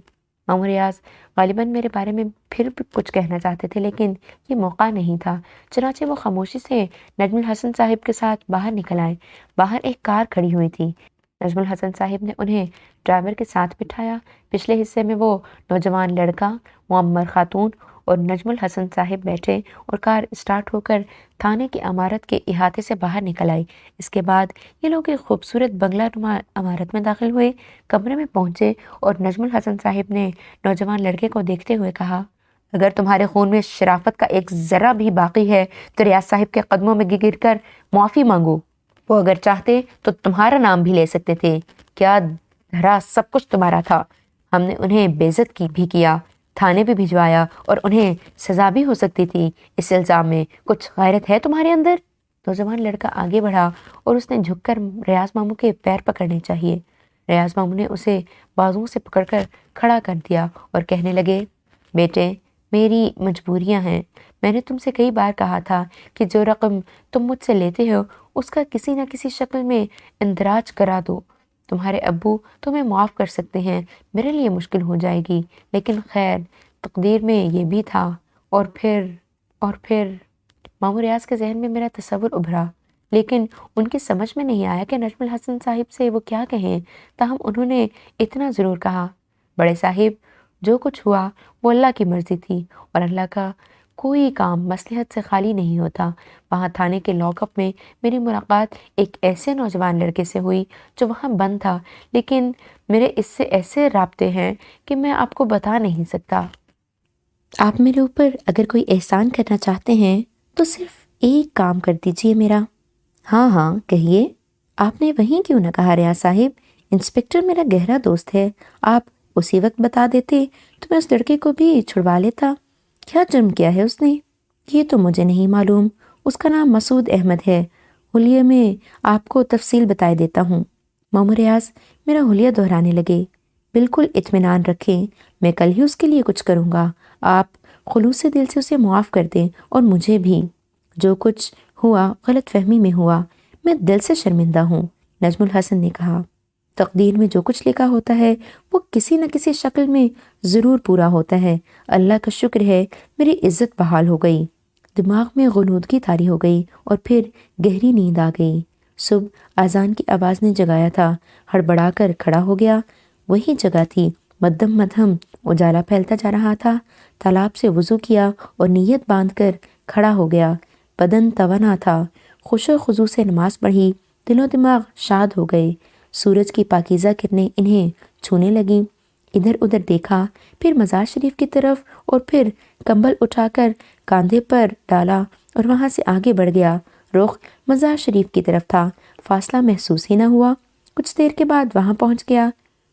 ماموں ریاض غالباً میرے بارے میں پھر بھی کچھ کہنا چاہتے تھے لیکن یہ موقع نہیں تھا، چنانچہ وہ خاموشی سے نجم الحسن صاحب کے ساتھ باہر نکل آئے۔ باہر ایک کار کھڑی ہوئی تھی۔ نجم الحسن صاحب نے انہیں ڈرائیور کے ساتھ بٹھایا۔ پچھلے حصے میں وہ نوجوان لڑکا، معمر خاتون اور نجم الحسن صاحب بیٹھے اور کار اسٹارٹ ہو کر تھانے کی عمارت کے احاطے سے باہر نکل آئی۔ اس کے بعد یہ لوگ ایک خوبصورت بنگلہ نما عمارت میں داخل ہوئے۔ کمرے میں پہنچے اور نجم الحسن صاحب نے نوجوان لڑکے کو دیکھتے ہوئے کہا، اگر تمہارے خون میں شرافت کا ایک ذرہ بھی باقی ہے تو ریاض صاحب کے قدموں میں گر کر معافی مانگو۔ وہ اگر چاہتے تو تمہارا نام بھی لے سکتے تھے۔ کیا دھرا سب کچھ تمہارا تھا۔ ہم نے انہیں بے عزت بھی کیا، تھانے بھی بھجوایا اور انہیں سزا بھی ہو سکتی تھی۔ اس الزام میں کچھ غیرت ہے تمہارے اندر؟ نوجوان لڑکا آگے بڑھا اور اس نے جھک کر ریاض ماموں کے پیر پکڑنے چاہیے۔ ریاض ماموں نے اسے بازوؤں سے پکڑ کر کھڑا کر دیا اور کہنے لگے، بیٹے میری مجبوریاں ہیں۔ میں نے تم سے کئی بار کہا تھا کہ جو رقم تم مجھ سے لیتے ہو اس کا کسی نہ کسی شکل میں اندراج کرا دو۔ تمہارے ابو تمہیں معاف کر سکتے ہیں، میرے لیے مشکل ہو جائے گی، لیکن خیر تقدیر میں یہ بھی تھا۔ اور پھر ماموں ریاض کے ذہن میں میرا تصور ابھرا لیکن ان کی سمجھ میں نہیں آیا کہ نجم الحسن صاحب سے وہ کیا کہیں، تاہم انہوں نے اتنا ضرور کہا، بڑے صاحب جو کچھ ہوا وہ اللہ کی مرضی تھی اور اللہ کا کوئی کام مصلحت سے خالی نہیں ہوتا۔ وہاں تھانے کے لاک اپ میں میری ملاقات ایک ایسے نوجوان لڑکے سے ہوئی جو وہاں بند تھا، لیکن میرے اس سے ایسے رابطے ہیں کہ میں آپ کو بتا نہیں سکتا۔ آپ میرے اوپر اگر کوئی احسان کرنا چاہتے ہیں تو صرف ایک کام کر دیجئے میرا۔ ہاں کہیے۔ آپ نے وہیں کیوں نہ کہا ریاض صاحب، انسپکٹر میرا گہرا دوست ہے، آپ اسی وقت بتا دیتے تو میں اس لڑکے کو بھی چھڑوا لیتا۔ کیا جرم کیا ہے اس نے؟ یہ تو مجھے نہیں معلوم، اس کا نام مسعود احمد ہے۔ حلیے میں آپ کو تفصیل بتائے دیتا ہوں۔ ماموں ریاض میرا حلیہ دہرانے لگے۔ بالکل اطمینان رکھیں، میں کل ہی اس کے لیے کچھ کروں گا۔ آپ خلوص دل سے اسے معاف کر دیں اور مجھے بھی۔ جو کچھ ہوا غلط فہمی میں ہوا، میں دل سے شرمندہ ہوں، نجم الحسن نے کہا۔ تقدیر میں جو کچھ لکھا ہوتا ہے وہ کسی نہ کسی شکل میں ضرور پورا ہوتا ہے۔ اللہ کا شکر ہے میری عزت بحال ہو گئی۔ دماغ میں غنودگی طاری ہو گئی اور پھر گہری نیند آ گئی۔ صبح اذان کی آواز نے جگایا تھا۔ ہڑبڑا کر کھڑا ہو گیا۔ وہی جگہ تھی۔ مدھم مدھم اجالا پھیلتا جا رہا تھا۔ تالاب سے وضو کیا اور نیت باندھ کر کھڑا ہو گیا۔ بدن توانا تھا۔ خشوع و خضوع سے نماز پڑھی۔ دل و دماغ شاد ہو گئے۔ سورج کی پاکیزہ کرنیں انہیں چھونے لگیں۔ ادھر ادھر دیکھا، پھر مزار شریف کی طرف اور پھر کمبل اٹھا کر کاندھے پر ڈالا اور وہاں سے آگے بڑھ گیا۔ رخ مزار شریف کی طرف تھا۔ فاصلہ محسوس ہی نہ ہوا۔ کچھ دیر کے بعد وہاں پہنچ گیا۔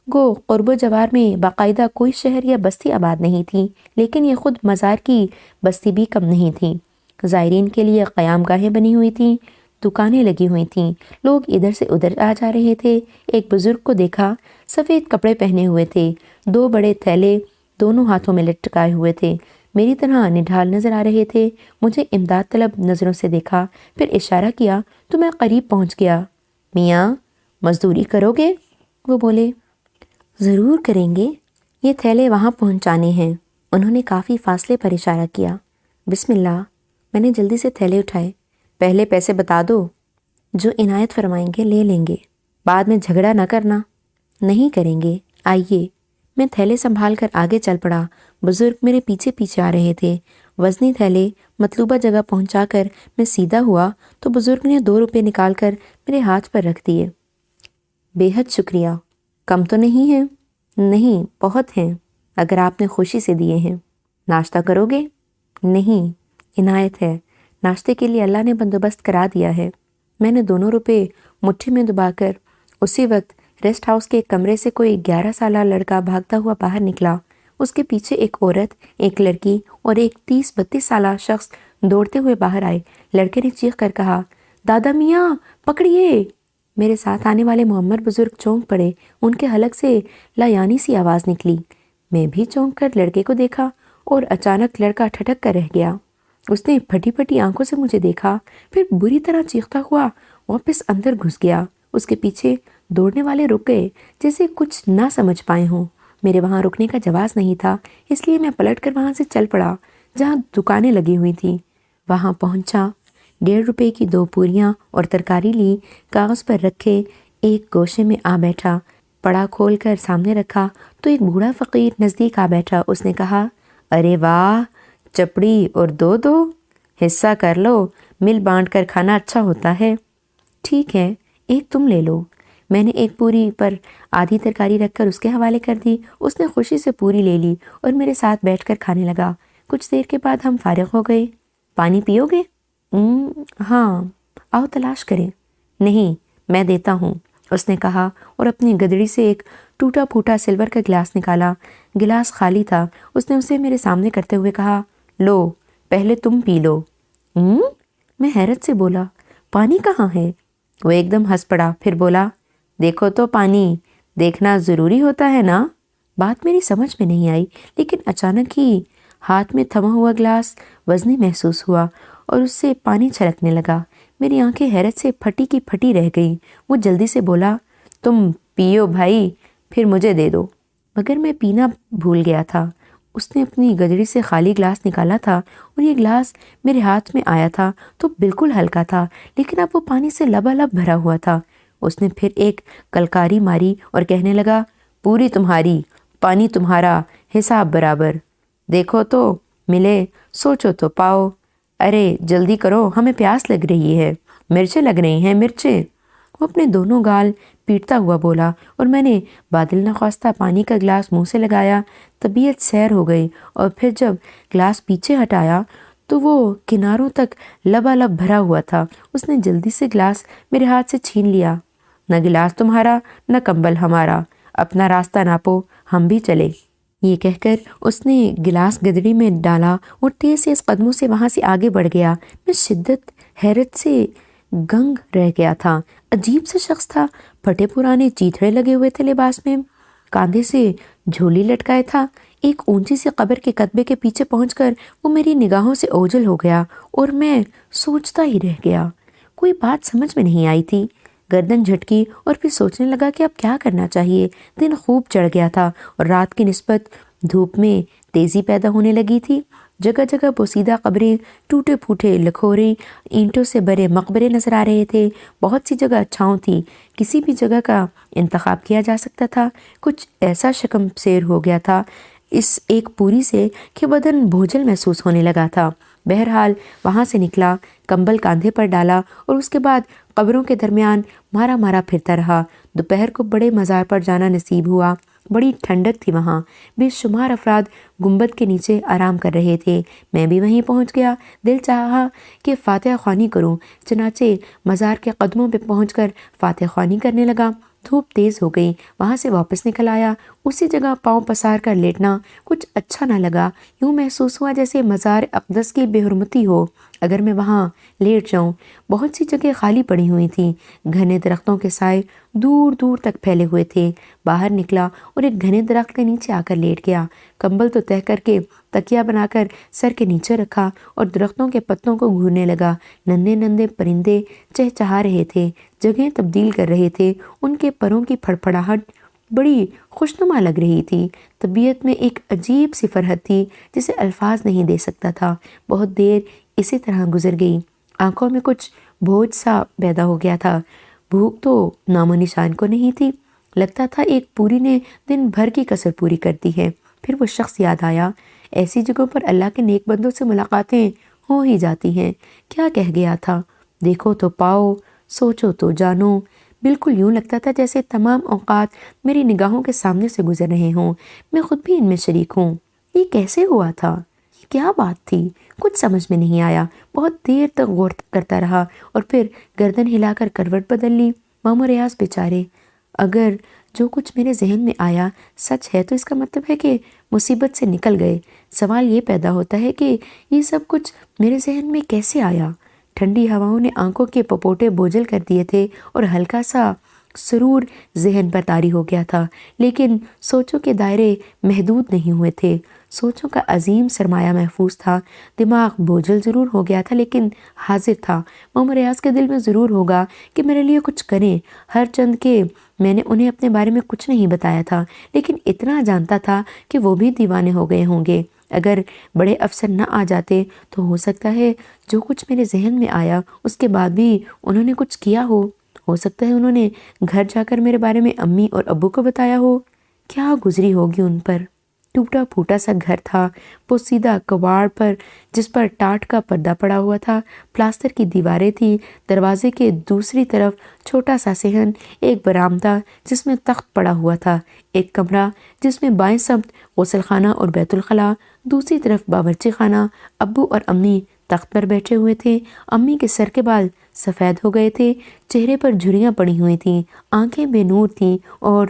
گو قرب و جوار میں باقاعدہ کوئی شہر یا بستی آباد نہیں تھی، لیکن یہ خود مزار کی بستی بھی کم نہیں تھی۔ زائرین کے لیے قیام گاہیں بنی ہوئی تھیں، دکانیں لگی ہوئی تھیں، لوگ ادھر سے ادھر آ جا رہے تھے۔ ایک بزرگ کو دیکھا، سفید کپڑے پہنے ہوئے تھے، 2 بڑے تھیلے دونوں ہاتھوں میں لٹکائے ہوئے تھے، میری طرح نڈھال نظر آ رہے تھے۔ مجھے امداد طلب نظروں سے دیکھا، پھر اشارہ کیا تو میں قریب پہنچ گیا۔ میاں مزدوری کرو گے؟ وہ بولے۔ ضرور کریں گے، یہ تھیلے وہاں پہنچانے ہیں۔ انہوں نے کافی فاصلے پر اشارہ کیا۔ بسم اللہ۔ میں نے جلدی سے تھیلے اٹھائے۔ پہلے پیسے بتا دو، جو عنایت فرمائیں گے لے لیں گے، بعد میں جھگڑا نہ کرنا۔ نہیں کریں گے، آئیے۔ میں تھیلے سنبھال کر آگے چل پڑا۔ بزرگ میرے پیچھے پیچھے آ رہے تھے۔ وزنی تھیلے مطلوبہ جگہ پہنچا کر میں سیدھا ہوا تو بزرگ نے 2 روپے نکال کر میرے ہاتھ پر رکھ دیے۔ بے حد شکریہ۔ کم تو نہیں ہے؟ نہیں، بہت ہیں، اگر آپ نے خوشی سے دیے ہیں۔ ناشتہ کرو گے؟ نہیں، عنایت ہے، ناشتے کے لیے اللہ نے بندوبست کرا دیا ہے۔ میں نے 2 روپے مٹھی میں دبا کر اسی وقت ریسٹ ہاؤس کے ایک کمرے سے کوئی 11 سالہ لڑکا بھاگتا ہوا باہر نکلا۔ اس کے پیچھے ایک عورت، ایک لڑکی اور ایک 30-32 سالہ شخص دوڑتے ہوئے باہر آئے۔ لڑکے نے چیخ کر کہا، دادا میاں پکڑیے! میرے ساتھ آنے والے معمر بزرگ چونک پڑے۔ ان کے حلق سے لایانی سی آواز نکلی۔ میں بھی چونک کر لڑکے کو دیکھا اور اچانک لڑکا ٹھٹک کر رہ گیا۔ اس نے پھٹی پھٹی آنکھوں سے مجھے دیکھا، پھر بری طرح چیختا ہوا واپس اندر گھس گیا۔ اس کے پیچھے دوڑنے والے رک گئے، جیسے کچھ نہ سمجھ پائے ہوں۔ میرے وہاں رکنے کا جواز نہیں تھا، اس لیے میں پلٹ کر وہاں سے چل پڑا جہاں دکانیں لگی ہوئی تھیں۔ وہاں پہنچا، 1.5 روپے کی 2 پوریاں اور ترکاری لی، کاغذ پر رکھے، ایک گوشے میں آ بیٹھا۔ پڑا کھول کر سامنے رکھا تو ایک بوڑھا فقیر نزدیک آ بیٹھا۔ اس نے کہا، ارے واہ، چپڑی اور 2 حصہ کر لو، مل بانٹ کر کھانا اچھا ہوتا ہے۔ ٹھیک ہے، ایک تم لے لو۔ میں نے ایک پوری پر آدھی ترکاری رکھ کر اس کے حوالے کر دی۔ اس نے خوشی سے پوری لے لی اور میرے ساتھ بیٹھ کر کھانے لگا۔ کچھ دیر کے بعد ہم فارغ ہو گئے۔ پانی پیو گے؟ ہاں، آؤ تلاش کریں۔ نہیں، میں دیتا ہوں، اس نے کہا اور اپنی گدڑی سے ایک ٹوٹا پھوٹا سلور کا گلاس نکالا۔ گلاس خالی تھا۔ اس نے اسے میرے سامنے کرتے ہوئے کہا، لو، پہلے تم پی لو۔ میں حیرت سے بولا، پانی کہاں ہے؟ وہ ایک دم ہنس پڑا، پھر بولا، دیکھو تو پانی دیکھنا ضروری ہوتا ہے نا؟ بات میری سمجھ میں نہیں آئی، لیکن اچانک ہی ہاتھ میں تھما ہوا گلاس وزنی محسوس ہوا اور اس سے پانی چھلکنے لگا۔ میری آنکھیں حیرت سے پھٹی کی پھٹی رہ گئیں۔ وہ جلدی سے بولا، تم پیو بھائی، پھر مجھے دے دو۔ مگر میں پینا بھول گیا تھا۔ اس نے اپنی گدڑی سے خالی گلاس نکالا تھا اور یہ گلاس میرے ہاتھ میں آیا تھا تو بالکل ہلکا تھا، لیکن اب وہ پانی سے لبالب بھرا ہوا تھا۔ اس نے پھر ایک کلکاری ماری اور کہنے لگا، پوری تمہاری، پانی تمہارا، حساب برابر۔ دیکھو تو ملے، سوچو تو پاؤ۔ ارے جلدی کرو، ہمیں پیاس لگ رہی ہے، مرچیں لگ رہی ہیں، مرچیں۔ وہ اپنے دونوں گال پیٹتا ہوا بولا اور میں نے بادل نخواستہ پانی کا گلاس منہ سے لگایا۔ طبیعت سیر ہو گئی اور پھر جب گلاس پیچھے ہٹایا تو وہ کناروں تک لبالب بھرا ہوا تھا۔ اس نے جلدی سے گلاس میرے ہاتھ سے چھین لیا۔ نہ گلاس تمہارا، نہ کمبل ہمارا، اپنا راستہ ناپو، ہم بھی چلے۔ یہ کہہ کر اس نے گلاس گدڑی میں ڈالا اور تیز تیز قدموں سے وہاں سے آگے بڑھ گیا۔ میں شدت حیرت سے گنگ رہ گیا تھا۔ عجیب سا شخص تھا، پھٹے پرانے چیتھڑے لگے ہوئے تھے لباس میں، کاندھے سے جھولی لٹکائے تھا۔ ایک اونچی سی قبر کے کتبے کے پیچھے پہنچ کر وہ میری نگاہوں سے اوجھل ہو گیا اور میں سوچتا ہی رہ گیا۔ کوئی بات سمجھ میں نہیں آئی تھی۔ گردن جھٹکی اور پھر سوچنے لگا کہ اب کیا کرنا چاہیے۔ دن خوب چڑھ گیا تھا اور رات کی نسبت دھوپ میں تیزی پیدا ہونے لگی تھی۔ جگہ جگہ بوسیدہ قبریں، ٹوٹے پھوٹے لکھورے اینٹوں سے بھرے مقبرے نظر آ رہے تھے۔ بہت سی جگہ چھاؤں تھی، کسی بھی جگہ کا انتخاب کیا جا سکتا تھا۔ کچھ ایسا شکم سیر ہو گیا تھا اس ایک پوری سے کہ بدن بوجھل محسوس ہونے لگا تھا۔ بہرحال وہاں سے نکلا، کمبل کاندھے پر ڈالا اور اس کے بعد قبروں کے درمیان مارا مارا پھرتا رہا۔ دوپہر کو بڑے مزار پر جانا نصیب ہوا۔ بڑی ٹھنڈک تھی وہاں، بے شمار افراد گنبد کے نیچے آرام کر رہے تھے۔ میں بھی وہیں پہنچ گیا۔ دل چاہا کہ فاتحہ خوانی کروں، چنانچہ مزار کے قدموں پہ پہنچ کر فاتحہ خوانی کرنے لگا۔ دھوپ تیز ہو گئی، وہاں سے واپس نکل آیا۔ اسی جگہ پاؤں پسار کر لیٹنا کچھ اچھا نہ لگا۔ یوں محسوس ہوا جیسے مزار اقدس کی بے حرمتی ہو اگر میں وہاں لیٹ جاؤں۔ بہت سی جگہ خالی پڑی ہوئی تھیں، گھنے درختوں کے سائے دور دور تک پھیلے ہوئے تھے۔ باہر نکلا اور ایک گھنے درخت کے نیچے آ کر لیٹ گیا۔ کمبل تو تہہ کر کے تکیہ بنا کر سر کے نیچے رکھا اور درختوں کے پتوں کو گھورنے لگا۔ ننھے ننھے پرندے چہچہا رہے تھے، جگہیں تبدیل کر رہے تھے۔ ان کے پروں کی پھڑپھڑاہٹ بڑی خوشنما لگ رہی تھی۔ طبیعت میں ایک عجیب سی فرحت تھی جسے الفاظ نہیں دے سکتا تھا۔ بہت دیر اسی طرح گزر گئی۔ آنکھوں میں کچھ بوجھ سا پیدا ہو گیا تھا۔ بھوک تو نام و نشان کو نہیں تھی۔ لگتا تھا ایک پوری نے دن بھر کی کسر پوری کر دی ہے۔ پھر وہ شخص یاد آیا، ایسی جگہوں پر اللہ کے نیک بندوں سے ملاقاتیں ہو ہی جاتی ہیں۔ کیا کہہ گیا تھا؟ دیکھو تو پاؤ، سوچو تو جانو۔ بالکل یوں لگتا تھا جیسے تمام اوقات میری نگاہوں کے سامنے سے گزر رہے ہوں، میں خود بھی ان میں شریک ہوں۔ یہ کیسے ہوا تھا؟ یہ کیا بات تھی؟ کچھ سمجھ میں نہیں آیا۔ بہت دیر تک غور کرتا رہا اور پھر گردن ہلا کر کروٹ بدل لی۔ مامو ریاض بیچارے، اگر جو کچھ میرے ذہن میں آیا سچ ہے تو اس کا مطلب ہے کہ مصیبت سے نکل گئے۔ سوال یہ پیدا ہوتا ہے کہ یہ سب کچھ میرے ذہن میں کیسے آیا؟ ٹھنڈی ہواؤں نے آنکھوں کے پپوٹے بوجھل کر دیے تھے اور ہلکا سا سرور ذہن پر طاری ہو گیا تھا، لیکن سوچوں کے دائرے محدود نہیں ہوئے تھے۔ سوچوں کا عظیم سرمایہ محفوظ تھا۔ دماغ بوجھل ضرور ہو گیا تھا لیکن حاضر تھا۔ مامو ریاض کے دل میں ضرور ہوگا کہ میرے لیے کچھ کریں، ہر چند کہ میں نے انہیں اپنے بارے میں کچھ نہیں بتایا تھا، لیکن اتنا جانتا تھا کہ وہ بھی دیوانے ہو گئے ہوں گے۔ اگر بڑے افسر نہ آ جاتے تو ہو سکتا ہے جو کچھ میرے ذہن میں آیا اس کے بعد بھی انہوں نے کچھ کیا ہو سکتا ہے انہوں نے گھر جا کر میرے بارے میں امی اور ابو کو بتایا ہو۔ کیا گزری ہوگی ان پر؟ ٹوٹا پھوٹا سا گھر تھا، پوسیدہ کباڑ پر جس پر ٹاٹ کا پردہ پڑا ہوا تھا، پلاسٹر کی دیواریں تھی، دروازے کے دوسری طرف چھوٹا سا صحن، ایک برآمدہ جس میں تخت پڑا ہوا تھا، ایک کمرہ جس میں بائیں سمت غسل خانہ اور بیت الخلاء، دوسری طرف باورچی خانہ۔ ابو اور امی تخت پر بیٹھے ہوئے تھے۔ امی کے سر کے بال سفید ہو گئے تھے، چہرے پر جھریاں پڑی ہوئی تھیں، آنکھیں بے نور تھیں اور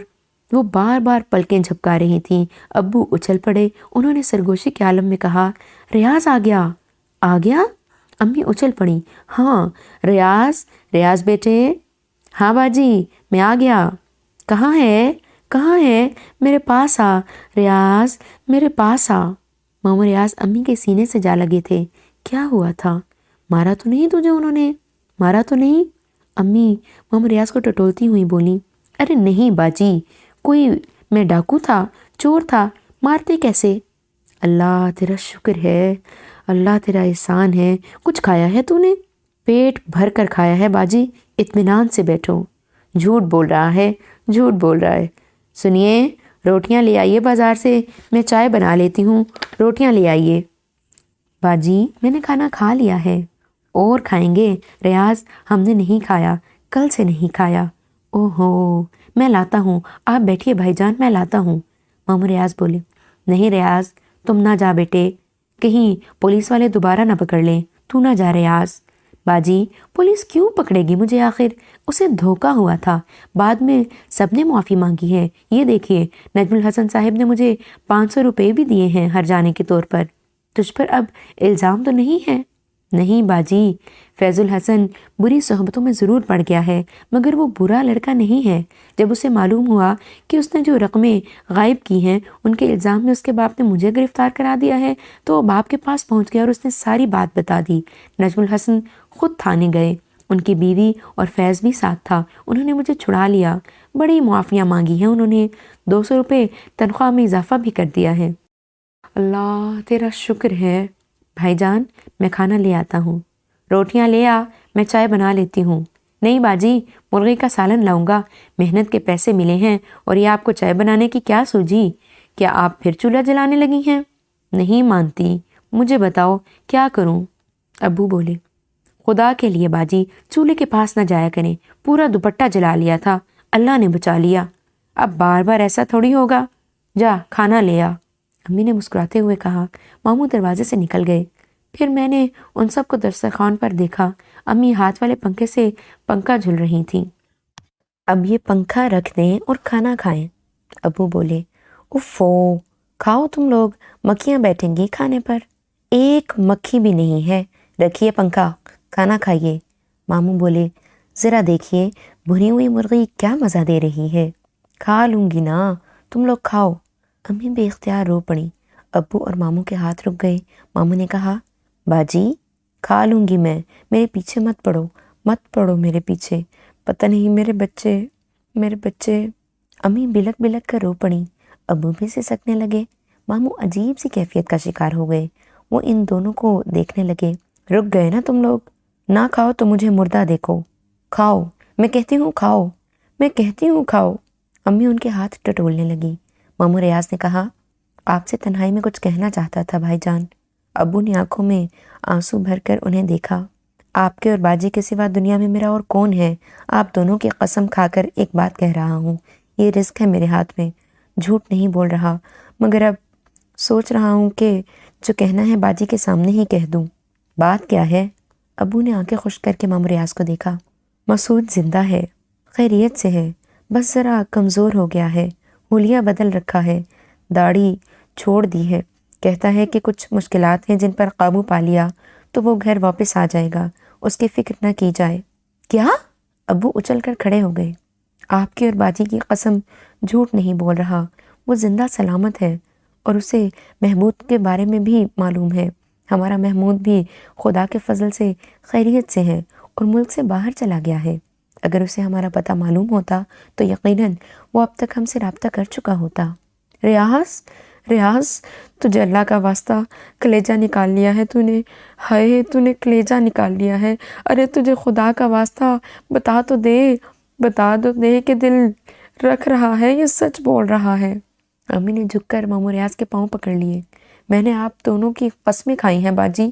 وہ بار بار پلکیں جھپکا رہی تھیں۔ ابو اچھل پڑے، انہوں نے سرگوشی کے عالم میں کہا، ریاض آ گیا؟ آ گیا؟ امی اچھل پڑی، ہاں ریاض بیٹے، ہاں باجی میں آ گیا۔ کہاں ہے؟ میرے پاس آ ریاض، میرے پاس آ۔ مامو ریاض امی کے سینے سے جا لگے تھے۔ کیا ہوا تھا؟ مارا تو نہیں تجھے انہوں نے؟ مارا تو نہیں؟ امی مامو ریاض کو ٹٹولتی ہوئی بولی، ارے نہیں باجی، کوئی میں ڈاکو تھا، چور تھا، مارتے کیسے؟ اللہ تیرا شکر ہے، اللہ تیرا احسان ہے، کچھ کھایا ہے تو نے؟ پیٹ بھر کر کھایا ہے باجی، اطمینان سے بیٹھو۔ جھوٹ بول رہا ہے۔ سنیے، روٹیاں لے آئیے بازار سے، میں چائے بنا لیتی ہوں، روٹیاں لے آئیے۔ باجی میں نے کھانا کھا لیا ہے۔ اور کھائیں گے؟ ریاض ہم نے نہیں کھایا، کل سے نہیں کھایا۔ اوہو، میں لاتا ہوں، آپ بیٹھیے بھائی جان، میں لاتا ہوں۔ مامو ریاض بولے، نہیں ریاض تم نہ جا بیٹے، کہیں پولیس والے دوبارہ نہ پکڑ لیں، تو نہ جا ریاض۔ باجی پولیس کیوں پکڑے گی مجھے؟ آخر اسے دھوکا ہوا تھا، بعد میں سب نے معافی مانگی ہے۔ یہ دیکھیے نجم الحسن صاحب نے مجھے 500 روپے بھی دیے ہیں ہر جانے کے طور پر۔ تجھ پر اب الزام تو نہیں ہے؟ نہیں باجی، فیض الحسن بری صحبتوں میں ضرور پڑ گیا ہے، مگر وہ برا لڑکا نہیں ہے۔ جب اسے معلوم ہوا کہ اس نے جو رقمیں غائب کی ہیں ان کے الزام میں اس کے باپ نے مجھے گرفتار کرا دیا ہے تو وہ باپ کے پاس پہنچ گیا اور اس نے ساری بات بتا دی۔ نجم الحسن خود تھانے گئے، ان کی بیوی اور فیض بھی ساتھ تھا، انہوں نے مجھے چھڑا لیا، بڑی معافیاں مانگی ہیں انہوں نے، 200 روپے تنخواہ میں اضافہ بھی کر دیا ہے۔ اللہ تیرا شکر ہے۔ بھائی جان میں کھانا لے آتا ہوں. روٹیاں لے آ، میں چائے بنا لیتی ہوں. نہیں باجی، مرغی کا سالن لاؤں گا. محنت کے پیسے ملے ہیں اور یہ آپ کو چائے بنانے کی کیا سوجی؟ کیا آپ پھر چولہا جلانے لگی ہیں؟ نہیں مانتی، مجھے بتاؤ کیا کروں؟ ابو بولے خدا کے لیے باجی چولہے کے پاس نہ جایا کریں. پورا دوپٹہ جلا لیا تھا، اللہ نے بچا لیا. اب بار بار ایسا تھوڑی ہوگا. جا کھانا لے آ. امی نے مسکراتے ہوئے کہا. ماموں دروازے سے نکل گئے. پھر میں نے ان سب کو دسترخوان پر دیکھا. امی ہاتھ والے پنکھے سے پنکھا جھل رہی تھیں. اب یہ پنکھا رکھ دیں اور کھانا کھائیں. ابو بولے اوفو، کھاؤ تم لوگ، مکھیاں بیٹھیں گی کھانے پر. ایک مکھی بھی نہیں ہے. رکھیے پنکھا، کھانا کھائیے. ماموں بولے ذرا دیکھیے بھنی ہوئی مرغی کیا مزہ دے رہی ہے. کھا لوں گی نا، تم لوگ کھاؤ. امی بے اختیار رو پڑی. ابو اور ماموں کے ہاتھ رک گئے. ماموں نے کہا باجی کھا لوں گی میں، میرے پیچھے مت پڑو میرے پیچھے. پتہ نہیں میرے بچے. امی بلک بلک کر رو پڑی. ابو بھی سسکنے لگے. ماموں عجیب سی کیفیت کا شکار ہو گئے. وہ ان دونوں کو دیکھنے لگے. رک گئے نا تم لوگ؟ نہ کھاؤ تو مجھے مردہ دیکھو. کھاؤ، میں کہتی ہوں کھاؤ. امی ان کے ہاتھ ٹٹولنے لگی. ماموں ریاض نے کہا آپ سے تنہائی میں کچھ کہنا چاہتا تھا بھائی جان. ابو نے آنکھوں میں آنسو بھر کر انہیں دیکھا. آپ کے اور باجی کے سوا دنیا میں میرا اور کون ہے؟ آپ دونوں کی قسم کھا کر ایک بات کہہ رہا ہوں، یہ رزق ہے میرے ہاتھ میں. جھوٹ نہیں بول رہا، مگر اب سوچ رہا ہوں کہ جو کہنا ہے باجی کے سامنے ہی کہہ دوں. بات کیا ہے؟ ابو نے آنکھیں خشک کر کے ماموں ریاض کو دیکھا. مسعود زندہ ہے، خیریت سے ہے، بس ذرا کمزور ہو گیا ہے، حلیہ بدل رکھا ہے، داڑھی چھوڑ دی ہے. کہتا ہے کہ کچھ مشکلات ہیں جن پر قابو پا لیا تو وہ گھر واپس آ جائے گا، اس کی فکر نہ کی جائے. کیا؟ ابو اچھل کر کھڑے ہو گئے. آپ کی اور باجی کی قسم جھوٹ نہیں بول رہا، وہ زندہ سلامت ہے اور اسے محمود کے بارے میں بھی معلوم ہے. ہمارا محمود بھی خدا کے فضل سے خیریت سے ہے اور ملک سے باہر چلا گیا ہے. اگر اسے ہمارا پتہ معلوم ہوتا تو یقیناً وہ اب تک ہم سے رابطہ کر چکا ہوتا. ریاض تجھے اللہ کا واسطہ کلیجہ نکال لیا ہے تو نے. ہائے تو نے کلیجہ نکال لیا ہے. ارے تجھے خدا کا واسطہ بتا تو دے کہ دل رکھ رہا ہے یہ سچ بول رہا ہے. امی نے جھک کر ماموں ریاض کے پاؤں پکڑ لیے. میں نے آپ دونوں کی قسمیں کھائی ہیں باجی،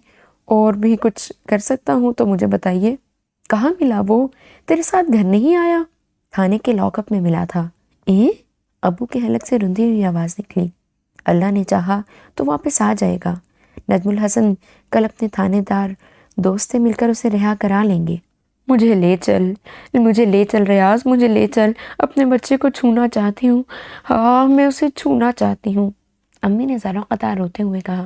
اور بھی کچھ کر سکتا ہوں تو مجھے بتائیے. کہاں ملا وہ؟ تیرے ساتھ گھر نہیں آیا؟ تھانے کے لاک اپ میں ملا تھا. ابو کے حلق سے رندی ہوئی آواز نکلی. اللہ نے چاہا تو واپس آ جائے گا. نجم الحسن کل اپنے تھانے دار دوست سے مل کر اسے رہا کرا لیں گے. مجھے لے چل ریاض، مجھے لے چل. اپنے بچے کو چھونا چاہتی ہوں. ہاں میں اسے چھونا چاہتی ہوں. امی نے ذرا قطار روتے ہوئے کہا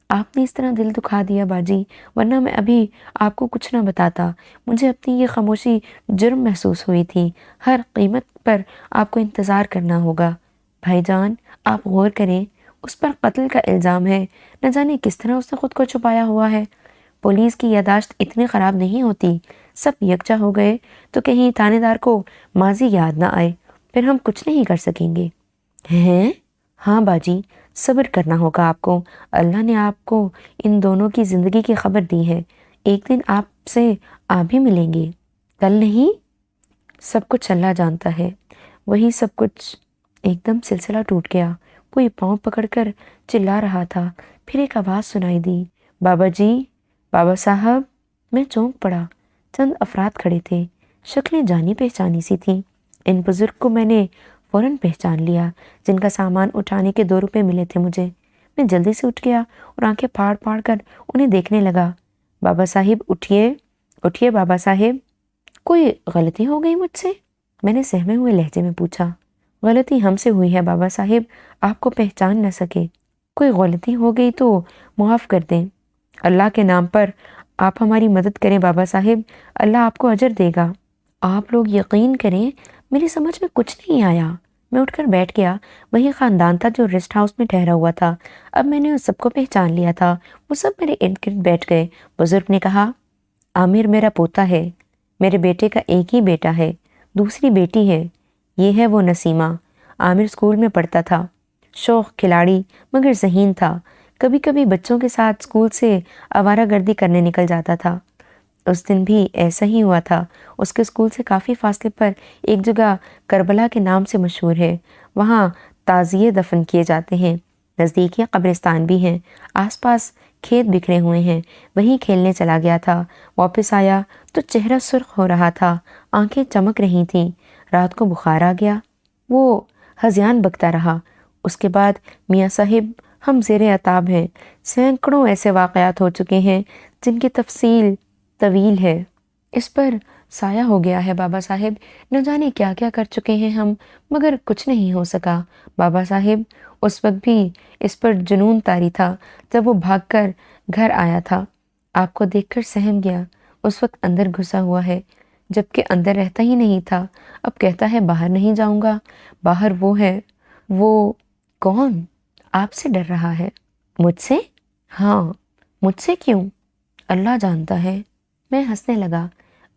آپ نے اس طرح دل دکھا دیا باجی، ورنہ میں ابھی آپ کو کچھ نہ بتاتا. مجھے اپنی یہ خاموشی جرم محسوس ہوئی تھی. ہر قیمت پر آپ کو انتظار کرنا ہوگا. بھائی جان آپ غور کریں، اس پر قتل کا الزام ہے. نہ جانے کس طرح اس نے خود کو چھپایا ہوا ہے. پولیس کی یادداشت اتنی خراب نہیں ہوتی. سب یکجا ہو گئے تو کہیں تھانے دار کو ماضی یاد نہ آئے، پھر ہم کچھ نہیں کر سکیں گے. ہیں؟ ہاں باجی صبر کرنا ہوگا آپ کو. اللہ نے آپ کو ان دونوں کی زندگی کی خبر دی ہے. ایک دن آپ سے آپ بھی ملیں گے. کل نہیں؟ سب کچھ اللہ جانتا ہے. وہی سب کچھ. ایک دم سلسلہ ٹوٹ گیا. کوئی پاؤں پکڑ کر چلا رہا تھا. پھر ایک آواز سنائی دی، بابا جی، بابا صاحب. میں چونک پڑا. چند افراد کھڑے تھے. شکلیں جانی پہچانی سی تھیں. ان بزرگ کو میں نے فوراً پہچان لیا، جن کا سامان اٹھانے کے 2 روپے ملے تھے مجھے. میں جلدی سے اٹھ گیا اور آنکھیں پھاڑ پھاڑ کر انہیں دیکھنے لگا. بابا صاحب اٹھیے بابا صاحب. کوئی غلطی ہو گئی مجھ سے؟ میں نے سہمے ہوئے لہجے میں پوچھا. غلطی ہم سے ہوئی ہے بابا صاحب، آپ کو پہچان نہ سکے. کوئی غلطی ہو گئی تو معاف کر دیں. اللہ کے نام پر آپ ہماری مدد کریں بابا صاحب، اللہ آپ کو اجر دے گا. آپ لوگ یقین کریں میری سمجھ میں کچھ نہیں آیا. میں اٹھ کر بیٹھ گیا. وہی خاندان تھا جو ریسٹ ہاؤس میں ٹھہرا ہوا تھا. اب میں نے اس سب کو پہچان لیا تھا. وہ سب میرے ارد گرد بیٹھ گئے. بزرگ نے کہا عامر میرا پوتا ہے. میرے بیٹے کا ایک ہی بیٹا ہے، دوسری بیٹی ہے. یہ ہے وہ نسیمہ. عامر اسکول میں پڑھتا تھا. شوخ کھلاڑی مگر ذہین تھا. کبھی کبھی بچوں کے ساتھ اسکول سے آوارہ گردی کرنے نکل جاتا تھا۔ اس دن بھی ایسا ہی ہوا تھا۔ اس کے اسکول سے کافی فاصلے پر ایک جگہ کربلا کے نام سے مشہور ہے، وہاں تعزیے دفن کیے جاتے ہیں، نزدیک ہی قبرستان بھی ہیں، آس پاس کھیت بکھرے ہوئے ہیں۔ وہیں کھیلنے چلا گیا تھا، واپس آیا تو چہرہ سرخ ہو رہا تھا، آنکھیں چمک رہی تھیں۔ رات کو بخار آ گیا، وہ ہذیان بکتا رہا۔ اس کے بعد میاں صاحب ہم زیر عتاب ہیں، سینکڑوں ایسے واقعات ہو چکے ہیں جن کی تفصیل طویل ہے۔ اس پر سایہ ہو گیا ہے بابا صاحب، نہ جانے کیا کیا کر چکے ہیں ہم، مگر کچھ نہیں ہو سکا۔ بابا صاحب اس وقت بھی اس پر جنون طاری تھا جب وہ بھاگ کر گھر آیا تھا، آپ کو دیکھ کر سہم گیا۔ اس وقت اندر گھسا ہوا ہے، جبکہ اندر رہتا ہی نہیں تھا۔ اب کہتا ہے باہر نہیں جاؤں گا۔ باہر وہ ہے۔ وہ کون؟ آپ سے ڈر رہا ہے۔ مجھ سے؟ ہاں، مجھ سے کیوں؟ اللہ جانتا ہے۔ میں ہنسنے لگا۔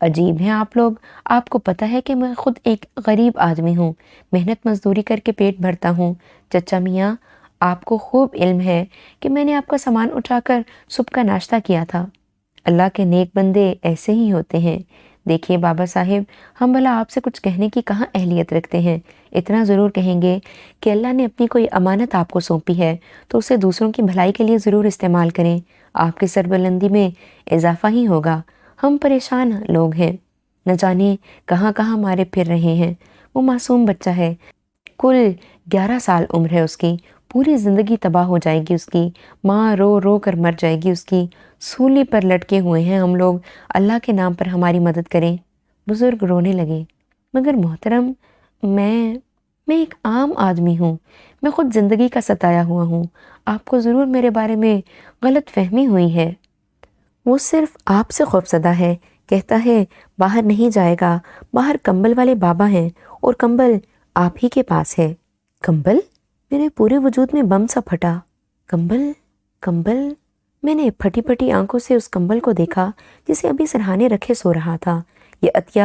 عجیب ہیں آپ لوگ، آپ کو پتہ ہے کہ میں خود ایک غریب آدمی ہوں، محنت مزدوری کر کے پیٹ بھرتا ہوں۔ چچا میاں، آپ کو خوب علم ہے کہ میں نے آپ کا سامان اٹھا کر صبح کا ناشتہ کیا تھا۔ اللہ کے نیک بندے ایسے ہی ہوتے ہیں۔ دیکھیے بابا صاحب، ہم بھلا آپ سے کچھ کہنے کی کہاں اہلیت رکھتے ہیں، اتنا ضرور کہیں گے کہ اللہ نے اپنی کوئی امانت آپ کو سونپی ہے تو اسے دوسروں کی بھلائی کے لیے ضرور استعمال کریں، آپ کی سربلندی میں اضافہ ہی ہوگا۔ ہم پریشان لوگ ہیں، نہ جانے کہاں کہاں مارے پھر رہے ہیں۔ وہ معصوم بچہ ہے، کل 11 سال عمر ہے اس کی، پوری زندگی تباہ ہو جائے گی اس کی، ماں رو رو کر مر جائے گی اس کی، سولی پر لٹکے ہوئے ہیں ہم لوگ، اللہ کے نام پر ہماری مدد کریں۔ بزرگ رونے لگے۔ مگر محترم، میں ایک عام آدمی ہوں، میں خود زندگی کا ستایا ہوا ہوں، آپ کو ضرور میرے بارے میں غلط فہمی ہوئی ہے۔ وہ صرف آپ سے خوفزدہ ہے، کہتا ہے باہر نہیں جائے گا، باہر کمبل والے بابا ہیں اور کمبل آپ ہی کے پاس ہے۔ کمبل؟ میرے پورے وجود میں بم سا پھٹا۔ کمبل؟ کمبل؟ میں نے پھٹی پھٹی آنکھوں سے اس کمبل کو دیکھا جسے ابھی سرہانے رکھے سو رہا تھا۔ یہ عطیہ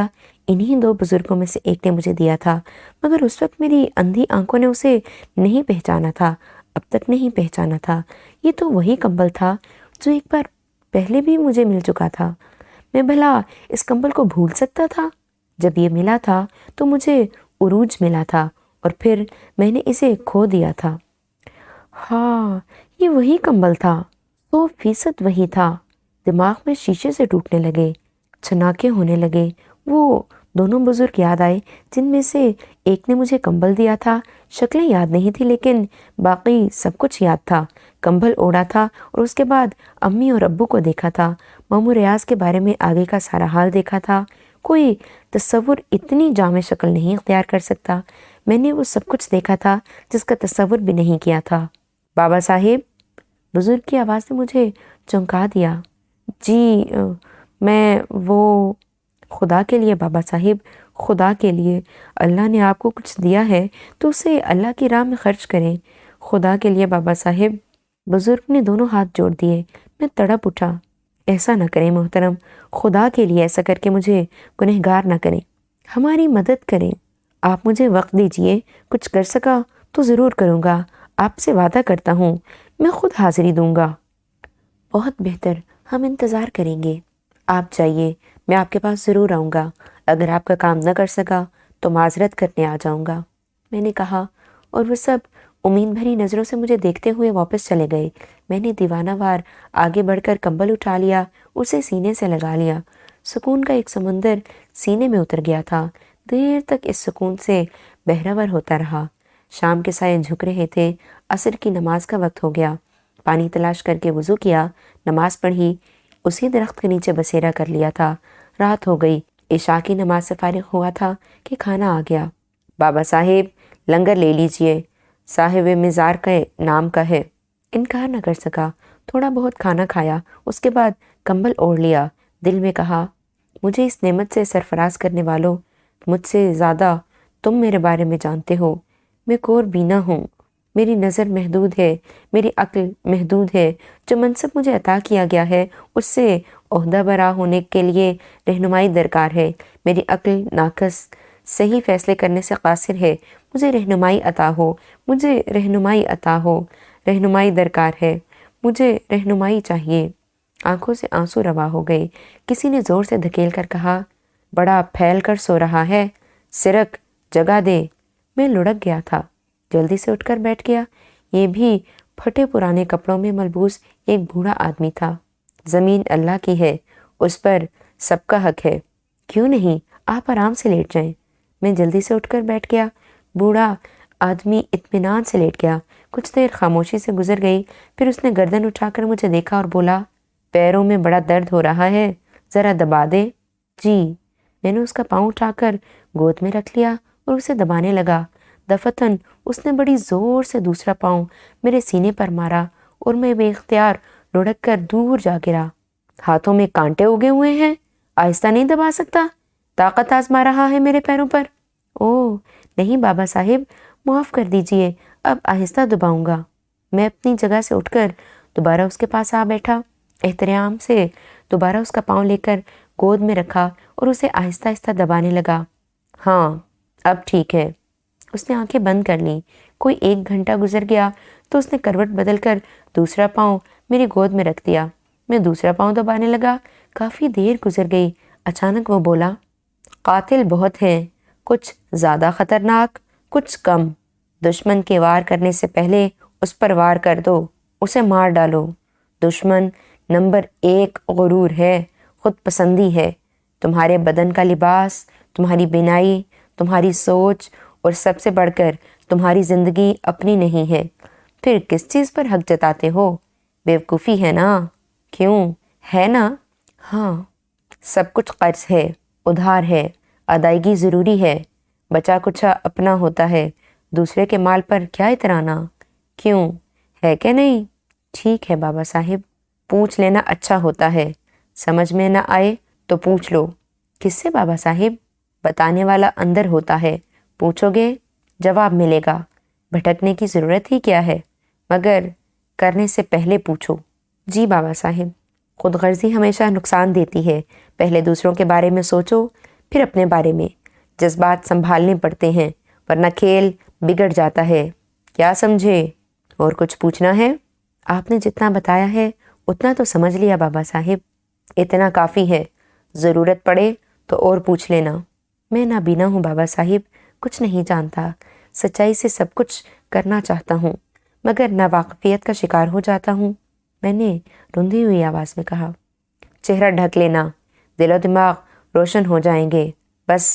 انہی 2 بزرگوں میں سے ایک نے مجھے دیا تھا، مگر اس وقت میری اندھی آنکھوں نے اسے نہیں پہچانا تھا، اب تک نہیں پہچانا تھا۔ یہ تو وہی کمبل تھا جو ایک بار پہلے بھی مجھے مل چکا تھا۔ میں بھلا اس کمبل کو بھول سکتا تھا؟ جب یہ ملا تھا تو مجھے عروج ملا تھا اور پھر میں نے اسے کھو دیا تھا۔ ہاں، یہ وہی کمبل تھا، 100% وہی تھا۔ دماغ میں شیشے سے ٹوٹنے لگے، چھناکے ہونے لگے۔ وہ دونوں بزرگ یاد آئے جن میں سے ایک نے مجھے کمبل دیا تھا، شکلیں یاد نہیں تھی لیکن باقی سب کچھ یاد تھا۔ کمبل اوڑھا تھا اور اس کے بعد امی اور ابو کو دیکھا تھا، ماموں ریاض کے بارے میں آگے کا سارا حال دیکھا تھا۔ کوئی تصور اتنی جامع شکل نہیں اختیار کر سکتا۔ میں نے وہ سب کچھ دیکھا تھا جس کا تصور بھی نہیں کیا تھا۔ بابا صاحب، بزرگ کی آواز نے مجھے چونکا دیا۔ جی، میں وہ خدا کے لیے بابا صاحب، خدا کے لیے، اللہ نے آپ کو کچھ دیا ہے تو اسے اللہ کی راہ میں خرچ کریں، خدا کے لیے بابا صاحب۔ بزرگ نے دونوں ہاتھ جوڑ دیے۔ میں تڑپ اٹھا۔ ایسا نہ کریں محترم، خدا کے لیے ایسا کر کے مجھے گنہگار نہ کریں، ہماری مدد کریں۔ آپ مجھے وقت دیجئے، کچھ کر سکا تو ضرور کروں گا، آپ سے وعدہ کرتا ہوں، میں خود حاضری دوں گا۔ بہت بہتر، ہم انتظار کریں گے۔ آپ جائیے، میں آپ کے پاس ضرور آؤں گا، اگر آپ کا کام نہ کر سکا تو معذرت کرنے آ جاؤں گا، میں نے کہا، اور وہ سب امید بھری نظروں سے مجھے دیکھتے ہوئے واپس چلے گئے۔ میں نے دیوانہ وار آگے بڑھ کر کمبل اٹھا لیا، اسے سینے سے لگا لیا۔ سکون کا ایک سمندر سینے میں اتر گیا تھا۔ دیر تک اس سکون سے بہرور ہوتا رہا۔ شام کے سائے جھک رہے تھے، عصر کی نماز کا وقت ہو گیا۔ پانی تلاش کر کے وضو کیا، نماز پڑھی، اسی درخت کے نیچے بسیرا کر لیا تھا۔ رات ہو گئی، عشاء کی نماز سے فارغ ہوا تھا کہ کھانا آ گیا۔ بابا صاحب، لنگر لے لیجئے، صاحب مزار کے نام کا ہے۔ انکار نہ کر سکا، تھوڑا بہت کھانا کھایا، اس کے بعد کمبل اوڑھ لیا۔ دل میں کہا، مجھے اس نعمت سے سرفراز کرنے والوں، مجھ سے زیادہ تم میرے بارے میں جانتے ہو۔ میں کور بینا ہوں، میری نظر محدود ہے، میری عقل محدود ہے۔ جو منصب مجھے عطا کیا گیا ہے اس سے عہدہ برا ہونے کے لیے رہنمائی درکار ہے۔ میری عقل ناقص، صحیح فیصلے کرنے سے قاصر ہے۔ مجھے رہنمائی عطا ہو، مجھے رہنمائی عطا ہو، رہنمائی درکار ہے۔ مجھے رہنمائی چاہیے۔ آنکھوں سے آنسو روا ہو گئے۔ کسی نے زور سے دھکیل کر کہا، بڑا پھیل کر سو رہا ہے، سرک جگہ دے۔ میں لڑک گیا تھا، جلدی سے اٹھ کر بیٹھ گیا۔ یہ بھی پھٹے پرانے کپڑوں میں ملبوس ایک بوڑھا آدمی تھا۔ زمین اللہ کی ہے، اس پر سب کا حق ہے، کیوں نہیں آپ آرام سے لیٹ جائیں۔ میں جلدی سے اٹھ کر بیٹھ گیا۔ بوڑھا آدمی اطمینان سے لیٹ گیا۔ کچھ دیر خاموشی سے گزر گئی، پھر اس نے گردن اٹھا کر مجھے دیکھا اور بولا، پیروں میں بڑا درد ہو رہا ہے، ذرا دبا دے۔ جی۔ میں نے اس کا پاؤں اٹھا کر گود میں رکھ لیا اور اسے دبانے لگا۔ دفتن اس نے بڑی زور سے دوسرا پاؤں میرے سینے پر مارا اور میں بے اختیار لڑک کر دور جا گرا۔ ہاتھوں میں کانٹے اگے ہوئے ہیں، آہستہ نہیں دبا سکتا؟ طاقت آزما رہا ہے میرے پیروں پر؟ اوہ نہیں بابا صاحب، معاف کر دیجئے، اب آہستہ دباؤں گا۔ میں اپنی جگہ سے اٹھ کر دوبارہ اس کے پاس آ بیٹھا، احترام سے دوبارہ اس کا پاؤں لے کر گود میں رکھا اور اسے آہستہ آہستہ دبانے لگا۔ ہاں اب ٹھیک ہے۔ اس نے آنکھیں بند کر لیں۔ کوئی 1 گھنٹہ گزر گیا تو اس نے کروٹ بدل کر دوسرا پاؤں میری گود میں رکھ دیا۔ میں دوسرا پاؤں دبانے لگا۔ کافی دیر گزر گئی۔ اچانک وہ بولا، قاتل بہت ہیں، کچھ زیادہ خطرناک، کچھ کم۔ دشمن کے وار کرنے سے پہلے اس پر وار کر دو، اسے مار ڈالو۔ دشمن نمبر 1 غرور ہے، خود پسندی ہے۔ تمہارے بدن کا لباس، تمہاری بینائی، تمہاری سوچ اور سب سے بڑھ کر تمہاری زندگی اپنی نہیں ہے۔ پھر کس چیز پر حق جتاتے ہو؟ بیوقوفی ہے نا؟ کیوں ہے نا؟ ہاں، سب کچھ قرض ہے، ادھار ہے، ادائیگی ضروری ہے۔ بچا کچھا اپنا ہوتا ہے، دوسرے کے مال پر کیا اترانا؟ کیوں ہے کہ نہیں؟ ٹھیک ہے بابا صاحب، پوچھ لینا اچھا ہوتا ہے، سمجھ میں نہ آئے تو پوچھ لو۔ کس سے بابا صاحب؟ بتانے والا اندر ہوتا ہے، پوچھو گے جواب ملے گا۔ بھٹکنے کی ضرورت ہی کیا ہے، مگر کرنے سے پہلے پوچھو۔ جی بابا صاحب۔ خود غرضی ہمیشہ نقصان دیتی ہے، پہلے دوسروں کے بارے میں سوچو، پھر اپنے بارے میں۔ جذبات سنبھالنے پڑتے ہیں، ورنہ کھیل بگڑ جاتا ہے۔ کیا سمجھے؟ اور کچھ پوچھنا ہے؟ آپ نے جتنا بتایا ہے اتنا تو سمجھ لیا بابا صاحب، اتنا کافی ہے، ضرورت پڑے تو اور پوچھ لینا۔ میں نابینا ہوں بابا صاحب، کچھ نہیں جانتا، سچائی سے سب کچھ کرنا چاہتا ہوں، مگر ناواقفیت کا شکار ہو جاتا ہوں۔ میں نے رندی ہوئی آواز میں کہا۔ چہرہ ڈھک لینا، دل و دماغ روشن ہو جائیں گے، بس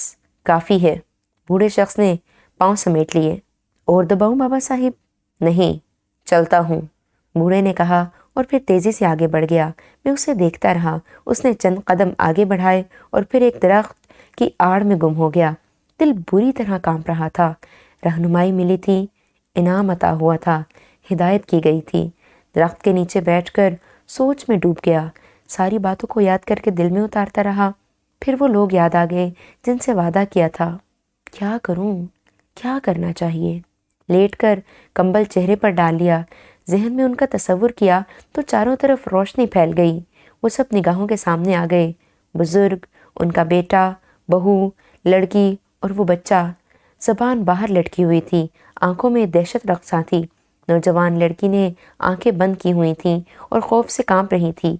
کافی ہے۔ بوڑھے شخص نے پاؤں سمیٹ لیے۔ اور دباؤں بابا صاحب؟ نہیں، چلتا ہوں، بوڑھے نے کہا اور پھر تیزی سے آگے بڑھ گیا۔ میں اسے دیکھتا رہا۔ اس نے چند قدم آگے بڑھائے اور پھر ایک درخت کی آڑ میں گم ہو گیا۔ دل بری طرح کانپ رہا تھا۔ رہنمائی ملی تھی، انعام عطا ہوا تھا، ہدایت کی گئی تھی۔ درخت کے نیچے بیٹھ کر سوچ میں ڈوب گیا۔ ساری باتوں کو یاد کر کے دل میں اتارتا رہا۔ پھر وہ لوگ یاد آ گئے جن سے وعدہ کیا تھا۔ کیا کروں؟ کیا کرنا چاہیے؟ لیٹ کر کمبل چہرے پر ڈال لیا۔ ذہن میں ان کا تصور کیا تو چاروں طرف روشنی پھیل گئی۔ وہ سب نگاہوں کے سامنے آ گئے، بزرگ، ان کا بیٹا، بہو، لڑکی اور وہ بچہ۔ زبان باہر لٹکی ہوئی تھی، آنکھوں میں دہشت رقصاں تھی۔ نوجوان لڑکی نے آنکھیں بند کی ہوئی تھیں اور خوف سے کانپ رہی تھی۔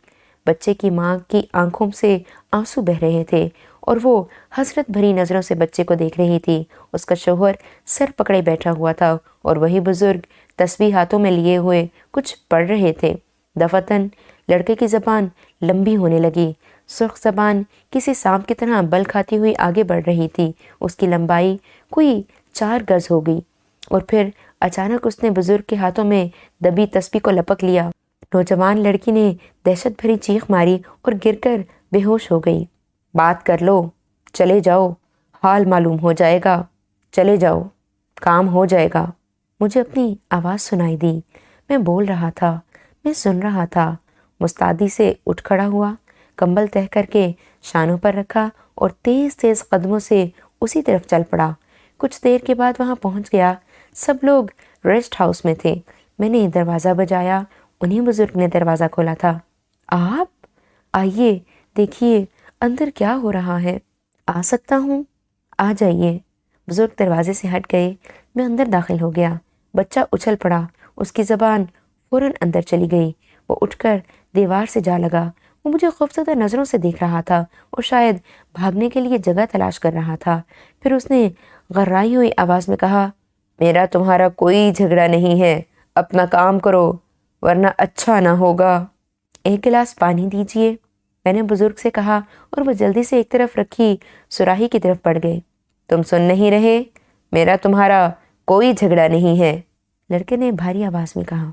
بچے کی ماں کی آنکھوں سے آنسو بہہ رہے تھے اور وہ حسرت بھری نظروں سے بچے کو دیکھ رہی تھی۔ اس کا شوہر سر پکڑے بیٹھا ہوا تھا اور وہی بزرگ تسبیح ہاتھوں میں لیے ہوئے کچھ پڑھ رہے تھے۔ دفتن لڑکے کی زبان لمبی ہونے لگی، سرخ زبان کسی سانپ کی طرح بل کھاتی ہوئی آگے بڑھ رہی تھی۔ اس کی لمبائی کوئی 4 گز ہو گئی اور پھر اچانک اس نے بزرگ کے ہاتھوں میں دبی تسبیح کو لپک لیا۔ نوجوان لڑکی نے دہشت بھری چیخ ماری اور گر کر بے ہوش ہو گئی۔ بات کر لو، چلے جاؤ، حال معلوم ہو جائے گا، چلے جاؤ، کام ہو جائے گا۔ مجھے اپنی آواز سنائی دی۔ میں بول رہا تھا، میں سن رہا تھا۔ مستعدی سے اٹھ کھڑا ہوا، کمبل تہہ کر کے شانوں پر رکھا اور تیز تیز قدموں سے اسی طرف چل پڑا۔ کچھ دیر کے بعد وہاں پہنچ گیا۔ سب لوگ ریسٹ ہاؤس میں تھے۔ میں نے دروازہ بجایا، انہیں بزرگ نے دروازہ کھولا تھا۔ آپ آئیے، دیکھیے اندر کیا ہو رہا ہے۔ آ سکتا ہوں؟ آ جائیے۔ بزرگ دروازے سے ہٹ گئے۔ میں اندر داخل ہو گیا۔ بچہ اچھل پڑا، اس کی زبان فوراً اندر چلی گئی۔ وہ اٹھ کر دیوار سے جا لگا۔ وہ مجھے خوفزدہ نظروں سے دیکھ رہا تھا اور شاید بھاگنے کے لیے جگہ تلاش کر رہا تھا۔ پھر اس نے غرائی ہوئی آواز میں کہا، میرا تمہارا کوئی جھگڑا نہیں ہے، اپنا کام کرو ورنہ اچھا نہ ہوگا۔ ایک گلاس پانی دیجیے، میں نے بزرگ سے کہا اور وہ جلدی سے ایک طرف رکھی سراہی کی طرف بڑھ گئے۔ تم سن نہیں رہے؟ میرا تمہارا کوئی جھگڑا نہیں ہے، لڑکے نے بھاری آواز میں کہا۔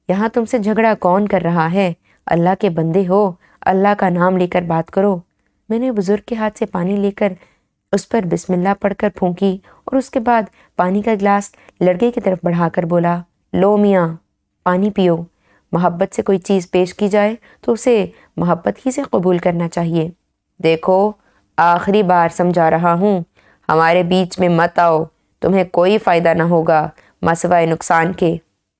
یہاں تم سے جھگڑا کون کر رہا ہے؟ اللہ کے بندے ہو، اللہ کا نام لے کر بات کرو۔ میں نے بزرگ کے ہاتھ سے پانی لے کر اس پر بسم اللہ پڑھ کر پھونکی اور اس کے بعد پانی کا گلاس لڑکے کی طرف بڑھا کر بولا، لو میاں پانی پیو۔ محبت سے کوئی چیز پیش کی جائے تو اسے محبت ہی سے قبول کرنا چاہیے۔ دیکھو آخری بار سمجھا رہا ہوں، ہمارے بیچ میں مت آؤ، تمہیں کوئی فائدہ نہ ہوگا مسوائے نقصان کے۔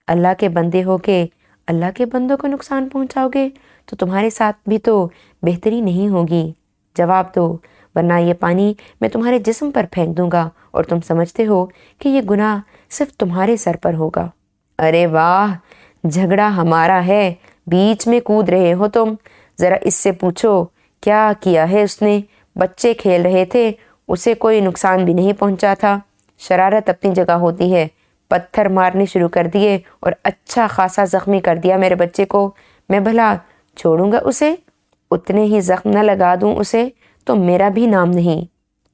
اللہ کے بندے ہو کے اللہ کے بندوں کو نقصان پہنچاؤ گے تو تمہارے ساتھ بھی تو بہتری نہیں ہوگی۔ جواب دو ورنہ یہ پانی میں تمہارے جسم پر پھینک دوں گا اور تم سمجھتے ہو کہ یہ گناہ صرف تمہارے سر پر ہوگا۔ ارے واہ، جھگڑا ہمارا ہے، بیچ میں کود رہے ہو تم۔ ذرا اس سے پوچھو کیا کیا ہے اس نے؟ بچے کھیل رہے تھے، اسے کوئی نقصان بھی نہیں پہنچا تھا۔ شرارت اپنی جگہ ہوتی ہے، پتھر مارنے شروع کر دیے اور اچھا خاصا زخمی کر دیا میرے بچے کو۔ میں بھلا چھوڑوں گا اسے؟ اتنے ہی زخم نہ لگا دوں اسے تو میرا بھی نام نہیں۔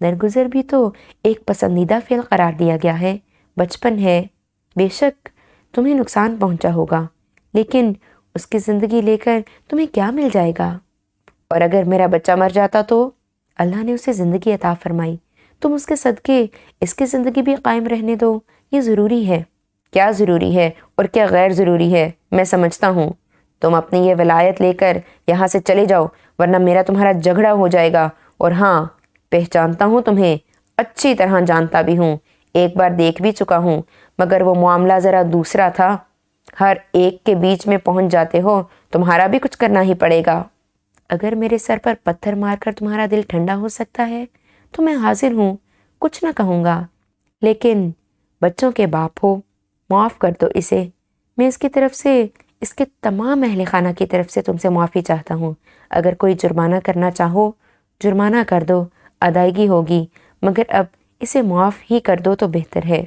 درگزر بھی تو ایک پسندیدہ فعل قرار دیا گیا ہے، بچپن ہے، بے شک تمہیں نقصان پہنچا ہوگا، لیکن اس کی زندگی لے کر تمہیں کیا مل جائے گا؟ اور اگر میرا بچہ مر جاتا تو؟ اللہ نے اسے زندگی عطا فرمائی، تم اس کے صدقے اس کی زندگی بھی قائم رہنے دو، یہ ضروری ہے۔ کیا ضروری ہے اور کیا غیر ضروری ہے میں سمجھتا ہوں۔ تم اپنی یہ ولایت لے کر یہاں سے چلے جاؤ ورنہ میرا تمہارا جھگڑا ہو جائے گا۔ اور ہاں، پہچانتا ہوں تمہیں، اچھی طرح جانتا بھی ہوں، ایک بار دیکھ بھی چکا ہوں، مگر وہ معاملہ ذرا دوسرا تھا۔ ہر ایک کے بیچ میں پہنچ جاتے ہو، تمہارا بھی کچھ کرنا ہی پڑے گا۔ اگر میرے سر پر پتھر مار کر تمہارا دل ٹھنڈا ہو سکتا ہے تو میں حاضر ہوں، کچھ نہ کہوں گا، لیکن بچوں کے باپ ہو، معاف کر دو اسے۔ میں اس کی طرف سے، اس کے تمام اہل خانہ کی طرف سے تم سے معافی چاہتا ہوں۔ اگر کوئی جرمانہ کرنا چاہو، جرمانہ کر دو، ادائیگی ہوگی، مگر اب اسے معاف ہی کر دو تو بہتر ہے۔